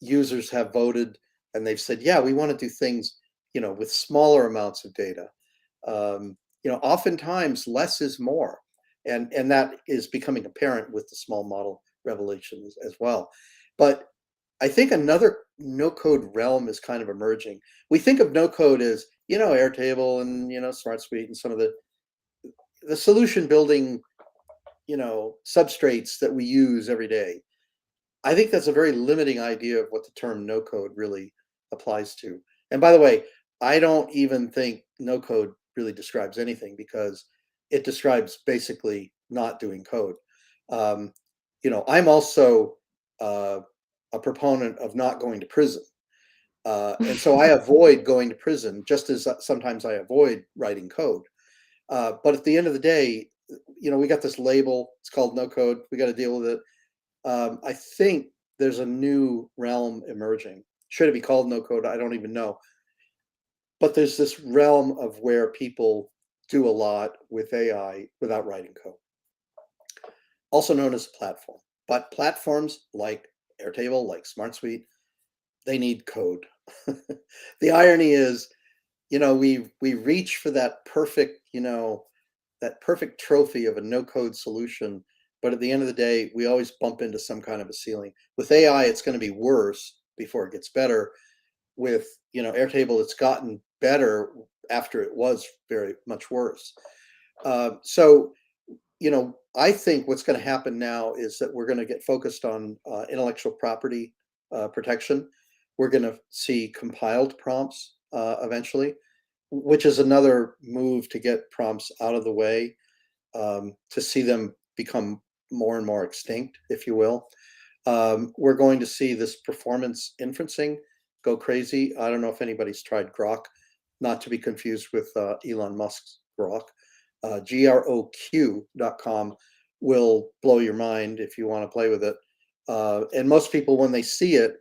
Users have voted and they've said, yeah, we want to do things, with smaller amounts of data. Oftentimes less is more. And that is becoming apparent with the small model revelation as well. But I think another no code realm is kind of emerging. We think of no code as, Airtable and, Smart Suite and some of the solution building, substrates that we use every day. I think that's a very limiting idea of what the term no code really applies to. And by the way, I don't even think no code really describes anything because it describes basically not doing code. Um, I'm also uh, a proponent of not going to prison. And so I avoid going to prison just as sometimes I avoid writing code. But at the end of the day, we got this label, it's called no code. We got to deal with it. I think there's a new realm emerging. Should it be called no code? I don't even know. But there's this realm of where people do a lot with AI without writing code, also known as platform. But platforms like Airtable, like Smart Suite, they need code. The irony is, we reach for that perfect trophy of a no code solution. But at the end of the day, we always bump into some kind of a ceiling. With AI, it's going to be worse before it gets better. With Airtable, it's gotten better after it was very much worse. So I think what's going to happen now is that we're going to get focused on intellectual property protection. We're going to see compiled prompts eventually, which is another move to get prompts out of the way, to see them become more and more extinct, if you will. We're going to see this performance inferencing go crazy. I don't know if anybody's tried Grok, not to be confused with Elon Musk's Grok. GROQ.com will blow your mind if you want to play with it. And most people, when they see it,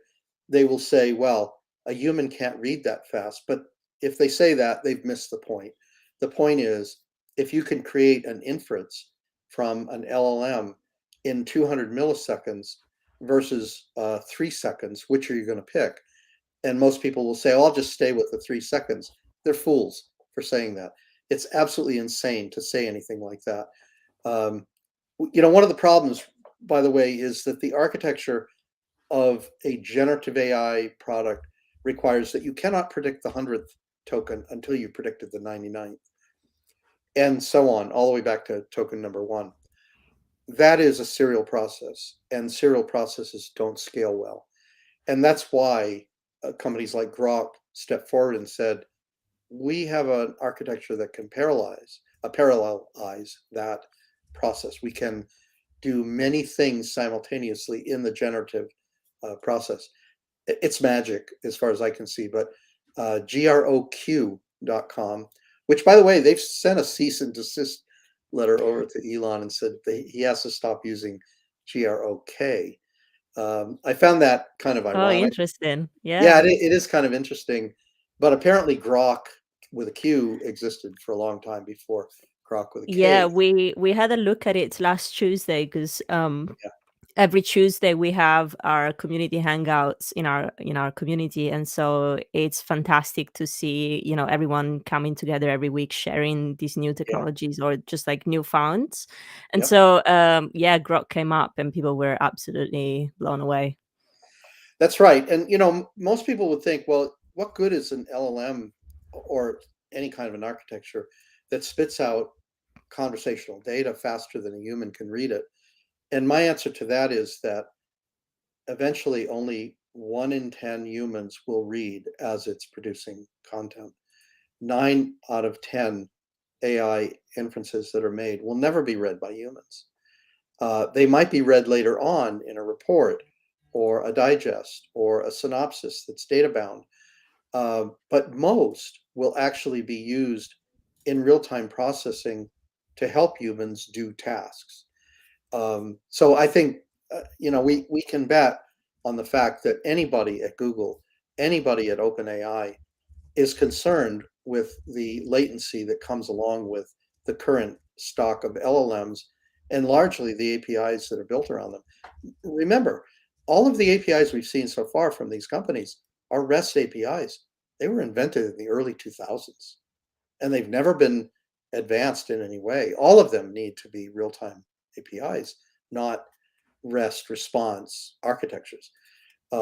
they will say, well, a human can't read that fast. But if they say that, they've missed the point. The point is, if you can create an inference from an LLM in 200 milliseconds versus 3 seconds, which are you going to pick? And most people will say, oh, I'll just stay with the 3 seconds. They're fools for saying that. It's absolutely insane to say anything like that. One of the problems, by the way, is that the architecture of a generative AI product requires that you cannot predict the 100th token until you predicted the 99th, and so on, all the way back to token number one. That is a serial process, and serial processes don't scale well. And that's why companies like Grok stepped forward and said, we have an architecture that can parallelize that process. We can do many things simultaneously in the generative process. It's magic as far as I can see, but GROQ.com, which by the way, they've sent a cease and desist letter over to Elon and said he has to stop using GROK. I found that kind of Oh, ironic. interesting. Yeah, Yeah. it is kind of interesting, but apparently Grok with a Q existed for a long time before Grok with a Yeah, K. we had a look at it last Tuesday because Yeah, every Tuesday we have our community hangouts in our community, and so it's fantastic to see everyone coming together every week sharing these new yeah, technologies or just like new founds. And yep. so yeah, Grok came up and people were absolutely blown away. That's right. And most people would think, well, what good is an LLM or any kind of an architecture that spits out conversational data faster than a human can read it? And my answer to that is that eventually only 1 in 10 humans will read as it's producing content. 9 out of 10 AI inferences that are made will never be read by humans. They might be read later on in a report or a digest or a synopsis that's data bound, but most will actually be used in real-time processing to help humans do tasks. So I think we can bet on the fact that anybody at Google, anybody at OpenAI is concerned with the latency that comes along with the current stock of LLMs and largely the APIs that are built around them. Remember, all of the APIs we've seen so far from these companies are REST APIs. They were invented in the early 2000s and they've never been advanced in any way. All of them need to be real-time APIs, not REST response architectures,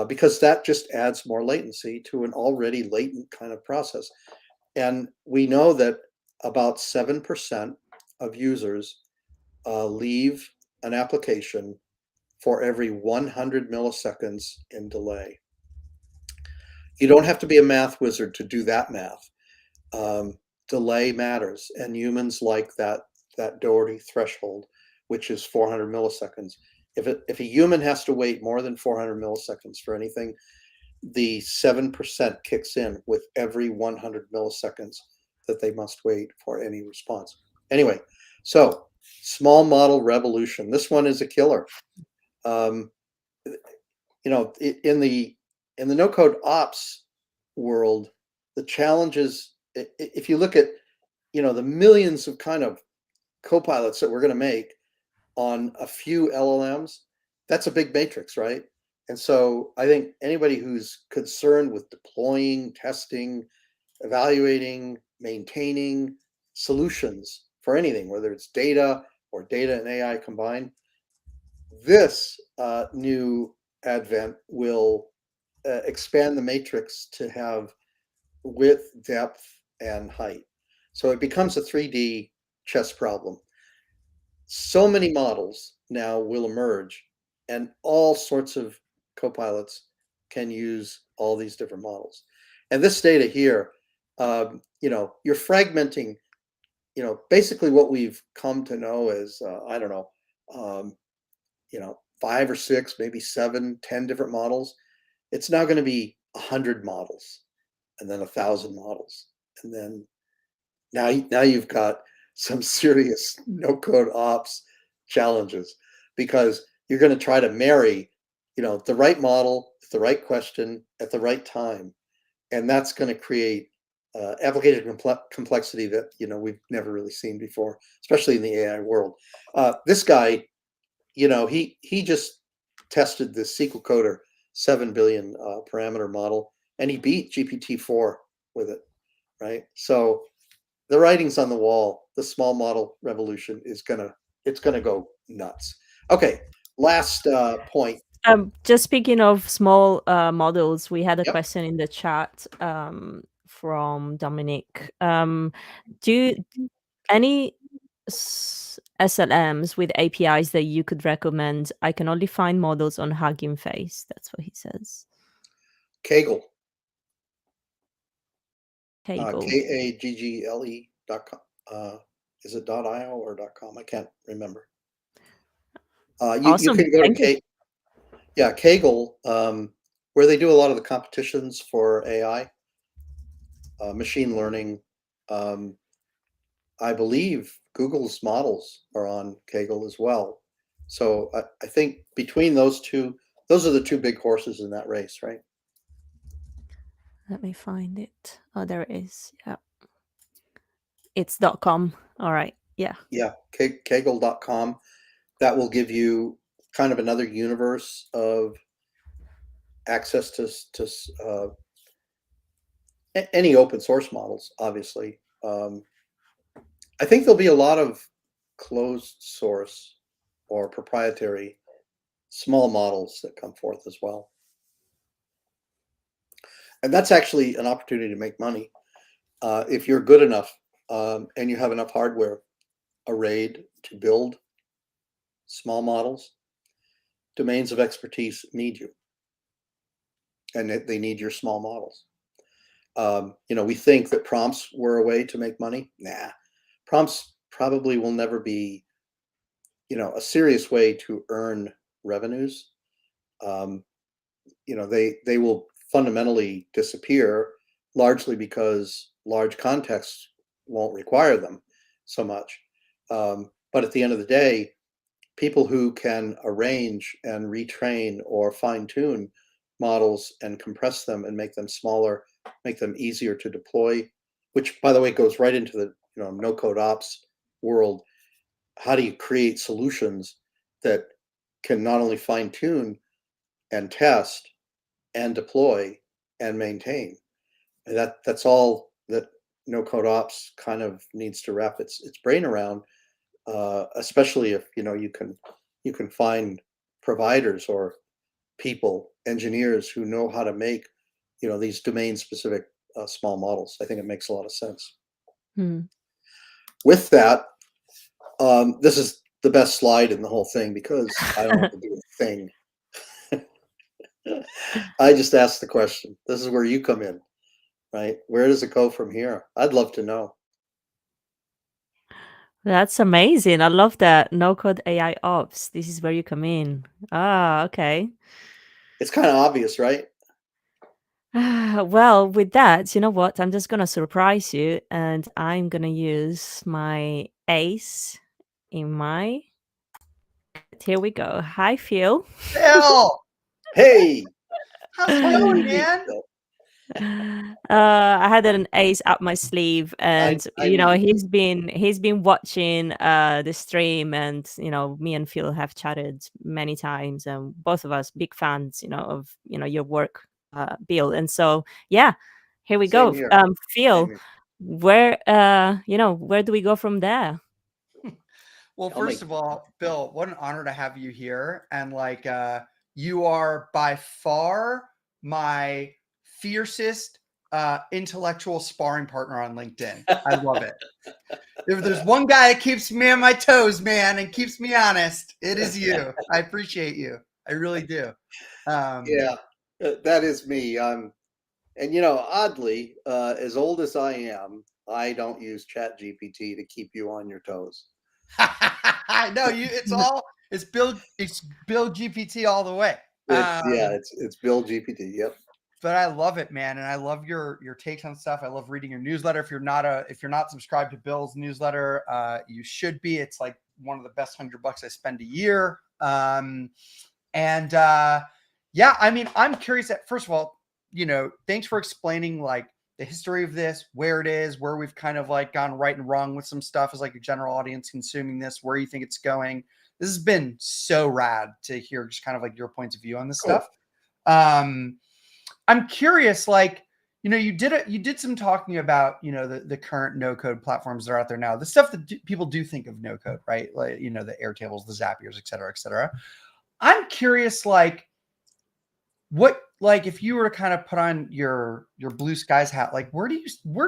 because that just adds more latency to an already latent kind of process. And we know that about 7% of users leave an application for every 100 milliseconds in delay. You don't have to be a math wizard to do that math. Delay matters, and humans like that Doherty threshold, which is 400 milliseconds. If a human has to wait more than 400 milliseconds for anything, the 7% kicks in with every 100 milliseconds that they must wait for any response. Anyway, so small model revolution. This one is a killer. In the NoCodeOps world, the challenges, if you look at the millions of kind of copilots that we're going to make on a few LLMs, that's a big matrix, right? And so I think anybody who's concerned with deploying, testing, evaluating, maintaining solutions for anything, whether it's data or data and AI combined, this new advent will expand the matrix to have width, depth, and height. So it becomes a 3D chess problem. So many models now will emerge, and all sorts of copilots can use all these different models. And this data here, you're fragmenting, basically what we've come to know as, I don't know, 5 or 6, maybe 7, 10 different models. It's now going to be 100 models, and then 1,000 models, and then now you've got some serious no-code ops challenges, because you're going to try to marry, the right model with the right question at the right time, and that's going to create application complexity that we've never really seen before, especially in the AI world. This guy, he just tested the SQL Coder 7 billion parameter model, and he beat GPT-4 with it, right? So the writing's on the wall. The small model revolution is gonna go nuts. Okay, last point. Just speaking of small models, we had a Yep. question in the chat from Dominic. Do any SLMs with APIs that you could recommend? I can only find models on Hugging Face. That's what he says. Kaggle. Kaggle. KAGGLE.com. Is it .io or .com? I can't remember. You Awesome. can go Thank to Kaggle, where they do a lot of the competitions for AI, machine learning. I believe Google's models are on Kaggle as well. So I think between those two, those are the two big horses in that race, right? Let me find it. Oh, there it is. Yeah. It's .com. All right. Yeah. Yeah, Kaggle.com. That will give you kind of another universe of access to any open source models, obviously. I think there'll be a lot of closed source or proprietary small models that come forth as well. And that's actually an opportunity to make money. If you're good enough and you have enough hardware arrayed to build small models, domains of expertise need you. and they need your small models. We think that prompts were a way to make money. Nah, prompts probably will never be, a serious way to earn revenues. They will fundamentally disappear, largely because large contexts won't require them so much. But at the end of the day, people who can arrange and retrain or fine tune models and compress them and make them smaller, make them easier to deploy, which, by the way, goes right into the no code ops world. How do you create solutions that can not only fine tune and test and deploy and maintain? And that's all that no code ops kind of needs to wrap its brain around. Especially if you can find providers or people, engineers who know how to make these domain specific small models. I think it makes a lot of sense. With that, this is the best slide in the whole thing because I don't have to do a thing. I just asked the question. This is where you come in, right? Where does it go from here? I'd love to know. That's amazing. I love that. No code AI ops. This is where you come in. Ah, okay. It's kind of obvious, right? Well, with that, you know what? I'm just gonna surprise you, and I'm gonna use my ace in my. Here we go. Hi, Phil. Phil, Hey, how's it going, man? I had an ace up my sleeve, and I knew you he's been watching the stream, and me and Phil have chatted many times, and both of us big fans, of your work, Bill. And so yeah, here we Same go. here. Phil, Same here. where do we go from there? Well, first of all, Bill, what an honor to have you here. And you are by far my fiercest intellectual sparring partner on LinkedIn. I love it. If there's one guy that keeps me on my toes, man, and keeps me honest, it is you. I appreciate you. I really do. Yeah, that is me. And oddly, as old as I am, I don't use Chat GPT to keep you on your toes. No, it's Bill GPT all the way. It's Bill GPT. Yep. But I love it, man, and I love your takes on stuff. I love reading your newsletter. If you're not subscribed to Bill's newsletter, you should be. It's like one of the best $100 I spend a year. Yeah, I mean, I'm curious. First of all, thanks for explaining like the history of this, where it is, where we've kind of like gone right and wrong with some stuff as like a general audience consuming this, where you think it's going. This has been so rad to hear just kind of like your points of view on this stuff. I'm curious, like, you did some talking about, the current no code platforms that are out there now, the stuff that people do think of no code, right? Like, the Airtables, the Zapiers, et cetera, et cetera. I'm curious, like, if you were to kind of put on your blue skies hat, like, where do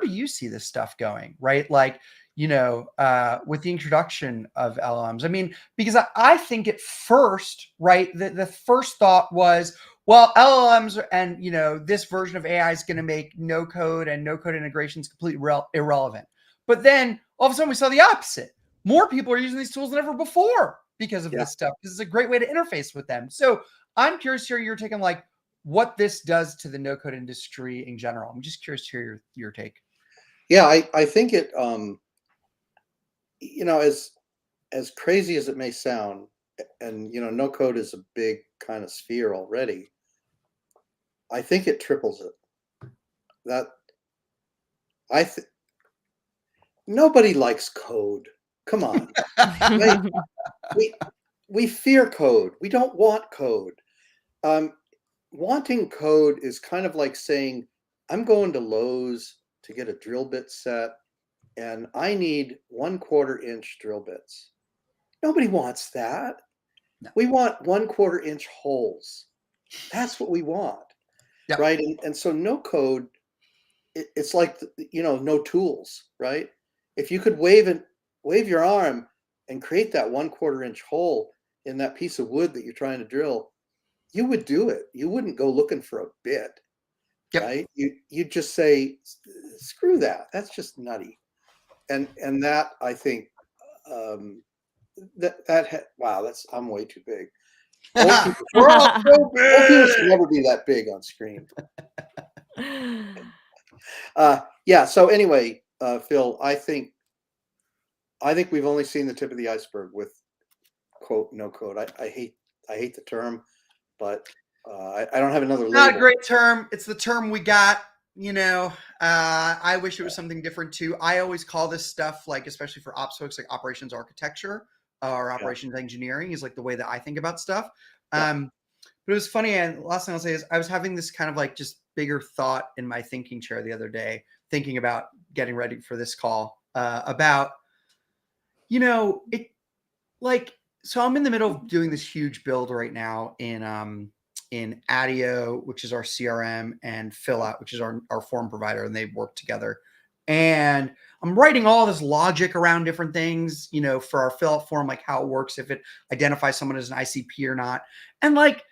you see this stuff going, right? Like, with the introduction of LLMs. I mean, because I think at first, right, the first thought was, well, LLMs and, this version of AI is going to make no code and no code integrations completely irrelevant. But then all of a sudden we saw the opposite. More people are using these tools than ever before because of this stuff. This is a great way to interface with them. So I'm curious to hear your take on like what this does to the no code industry in general. I'm just curious to hear your take. Yeah, I think it, as crazy as it may sound, and no code is a big kind of sphere already. I think it triples it. Nobody likes code. Come on. Right? We fear code. We don't want code. Wanting code is kind of like saying, I'm going to Lowe's to get a drill bit set, and I need 1/4 inch drill bits. Nobody wants that. No. We want 1/4 inch holes. That's what we want. Yep. Right. And so no code, it's like, no tools, right? If you could wave your arm and create that 1/4 inch hole in that piece of wood that you're trying to drill, you would do it. You wouldn't go looking for a bit, Yep. right? You'd just say, screw that. That's just nutty. And that, I think, wow, I'm way too big. We're all so Old people should big. never be that big on screen. Yeah. So anyway, Phil, I think we've only seen the tip of the iceberg with quote no code. I hate the term, but I don't have another label. Not a great term. It's the term we got. You know, I wish it was something different too. I always call this stuff, like, especially for ops folks, like operations architecture or operations engineering is like the way that I think about stuff. But it was funny. And last thing I'll say is I was having this kind of like just bigger thought in my thinking chair the other day, thinking about getting ready for this call about, you know, it like, so I'm in the middle of doing this huge build right now in Adio, which is our CRM, and Fillout, which is our form provider, and they work together. And I'm writing all this logic around different things, you know, for our Fillout form, like how it works, if it identifies someone as an ICP or not. And like,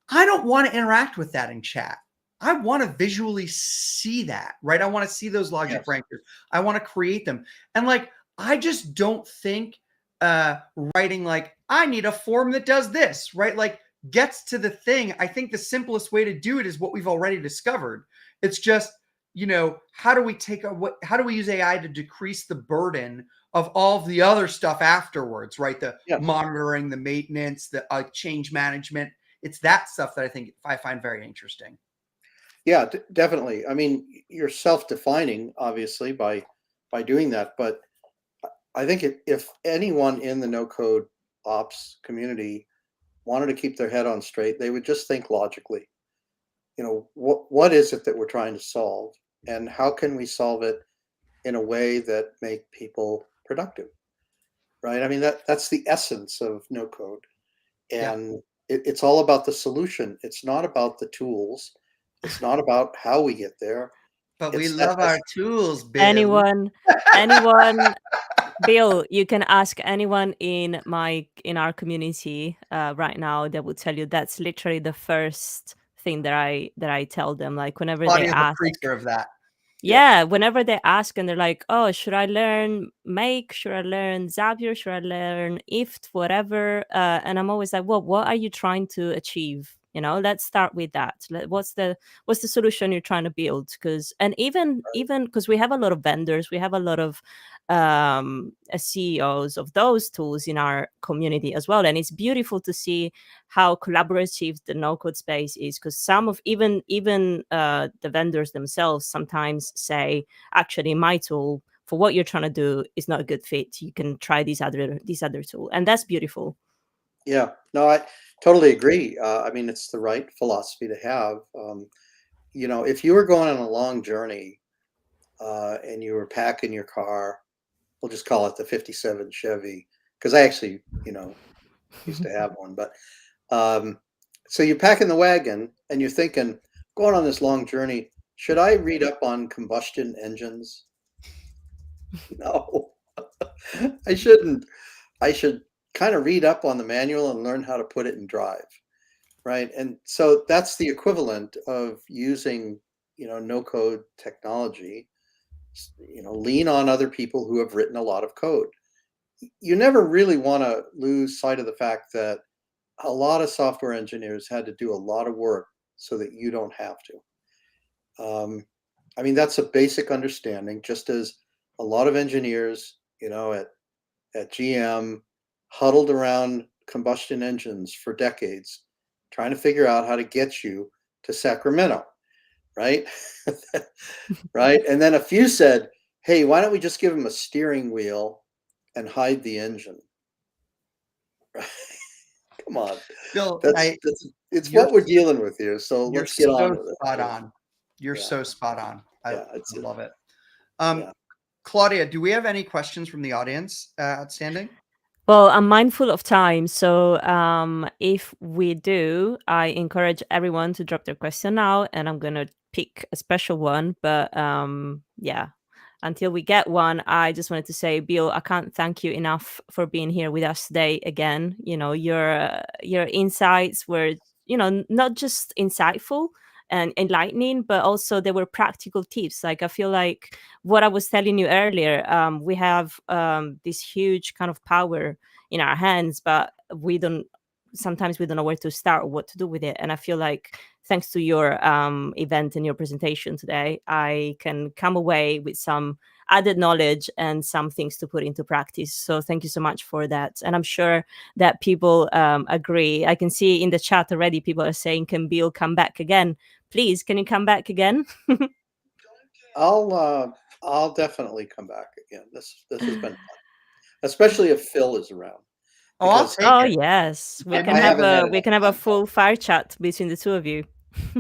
I don't want to interact with that in chat. I want to visually see that, right? I want to see those logic branches. I want to create them. And like, I just don't think writing like, I need a form that does this, right? Like, gets to the thing. I think the simplest way to do it is what we've already discovered. It's just, you know, how do we use AI to decrease the burden of all of the other stuff afterwards, right? The monitoring, the maintenance, the change management. It's that stuff that I find very interesting. Yeah, definitely. I mean, you're self-defining, obviously, by doing that. But I think if anyone in the no-code ops community wanted to keep their head on straight, they would just think logically. You know, what is it that we're trying to solve, and how can we solve it in a way that make people productive, right? I mean, that's the essence of no code, and it's all about the solution. It's not about the tools. It's not about how we get there. But we love our tools, Bill. Anyone, Bill, you can ask anyone in our community right now. They will tell you that's literally the first thing that I tell them. Like whenever they ask, the preacher of that. Yeah, whenever they ask and they're like, "Oh, should I learn Make? Should I learn Zapier? Should I learn IFT? Whatever?" And I'm always like, "Well, what are you trying to achieve? You know, let's start with that. What's the solution you're trying to build?" Because even because we have a lot of vendors, we have a lot of CEOs of those tools in our community as well, and it's beautiful to see how collaborative the no-code space is. Because some of even the vendors themselves sometimes say, actually, my tool for what you're trying to do is not a good fit. You can try this other tool, and that's beautiful. Yeah, no, I totally agree. I mean, it's the right philosophy to have. You know, if you were going on a long journey and you were packing your car, we'll just call it the '57 Chevy, because I actually, you know, used to have one. But so you're packing the wagon and you're thinking, going on this long journey, should I read up on combustion engines? No, I shouldn't. I should kind of read up on the manual and learn how to put it in drive, right? And so that's the equivalent of using, you know, no code technology. You know, lean on other people who have written a lot of code. You never really want to lose sight of the fact that a lot of software engineers had to do a lot of work so that you don't have to. I mean, that's a basic understanding, just as a lot of engineers, you know, at GM huddled around combustion engines for decades, trying to figure out how to get you to Sacramento, right? Right. And then a few said, hey, why don't we just give them a steering wheel and hide the engine? Come on. Bill, it's what we're dealing with here. So let's get on with it. Spot on. You're so spot on. I love it. Yeah. Claudia, do we have any questions from the audience outstanding? Well, I'm mindful of time, so if we do, I encourage everyone to drop their question now, and I'm gonna pick a special one. But yeah, until we get one, I just wanted to say, Bill, I can't thank you enough for being here with us today again. You know, your insights were not just insightful and enlightening, but also there were practical tips. Like I feel like what I was telling you earlier, we have this huge kind of power in our hands, but sometimes we don't know where to start or what to do with it. And I feel like thanks to your event and your presentation today, I can come away with some added knowledge and some things to put into practice. So thank you so much for that. And I'm sure that people agree. I can see in the chat already people are saying, can Bill come back again? Please, can you come back again? I'll definitely come back again. This has been fun, especially if Phil is around. Oh, I'll Because take Oh it. yes, we I can have haven't had we enough can have a time. full fire chat between the two of you.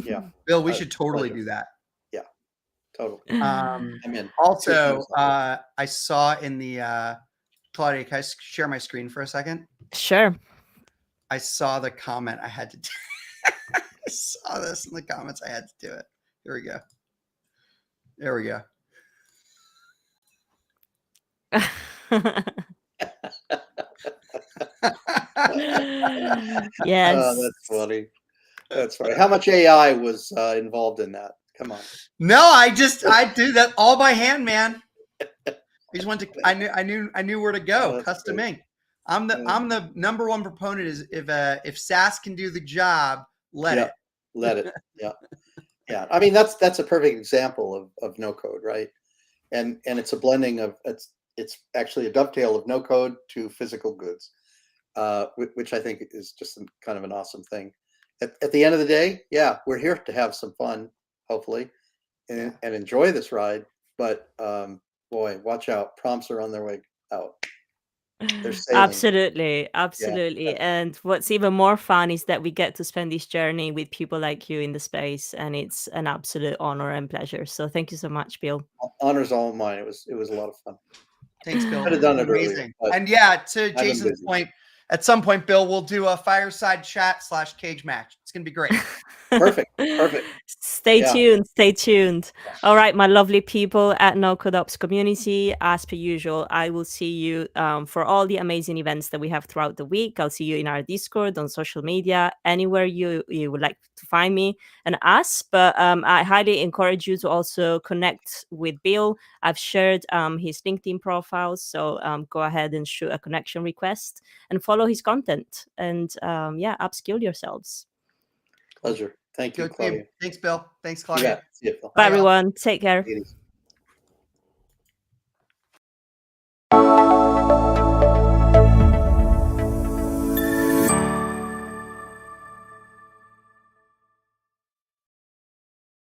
Yeah, Bill, we should totally pleasure. do that. Yeah, totally. Um, I'm in. also, I saw in the Claudia, can I share my screen for a second? Sure. I saw the comment. I had to do I saw this in the comments. I had to do it. Here we go. There we go. Yes. That's funny. That's funny. How much AI was involved in that? Come on. No, I do that all by hand, man. I just went to. I knew where to go. Custom great. ink. I'm the number one proponent. Is if SAS can do the job, let it. Let it. Yeah. Yeah. I mean, that's a perfect example of no code, right? And it's a blending of it's actually a dovetail of no code to physical goods, which I think is just kind of an awesome thing. At the end of the day, yeah, we're here to have some fun, hopefully, and enjoy this ride. But boy, watch out! Prompts are on their way out. They're sailing. Absolutely. Yeah. And what's even more fun is that we get to spend this journey with people like you in the space, and it's an absolute honor and pleasure. So thank you so much, Bill. Honor's all mine. It was a lot of fun. Thanks, Bill. Could have done it Amazing. earlier, but And yeah, to I've been Jason's busy. point, at some point, Bill, we'll do a fireside chat / cage match. It's gonna be great. Perfect. Stay tuned. All right, my lovely people at NoCodeOps Community, as per usual, I will see you for all the amazing events that we have throughout the week. I'll see you in our Discord, on social media, anywhere you would like to find me and us. But I highly encourage you to also connect with Bill. I've shared his LinkedIn profile, so go ahead and shoot a connection request and follow his content, and upskill yourselves. Pleasure. Thank you, Go Claudia. team. Thanks, Bill. Thanks, Claudia. See you, Phil. Bye, everyone. Take care. Ladies.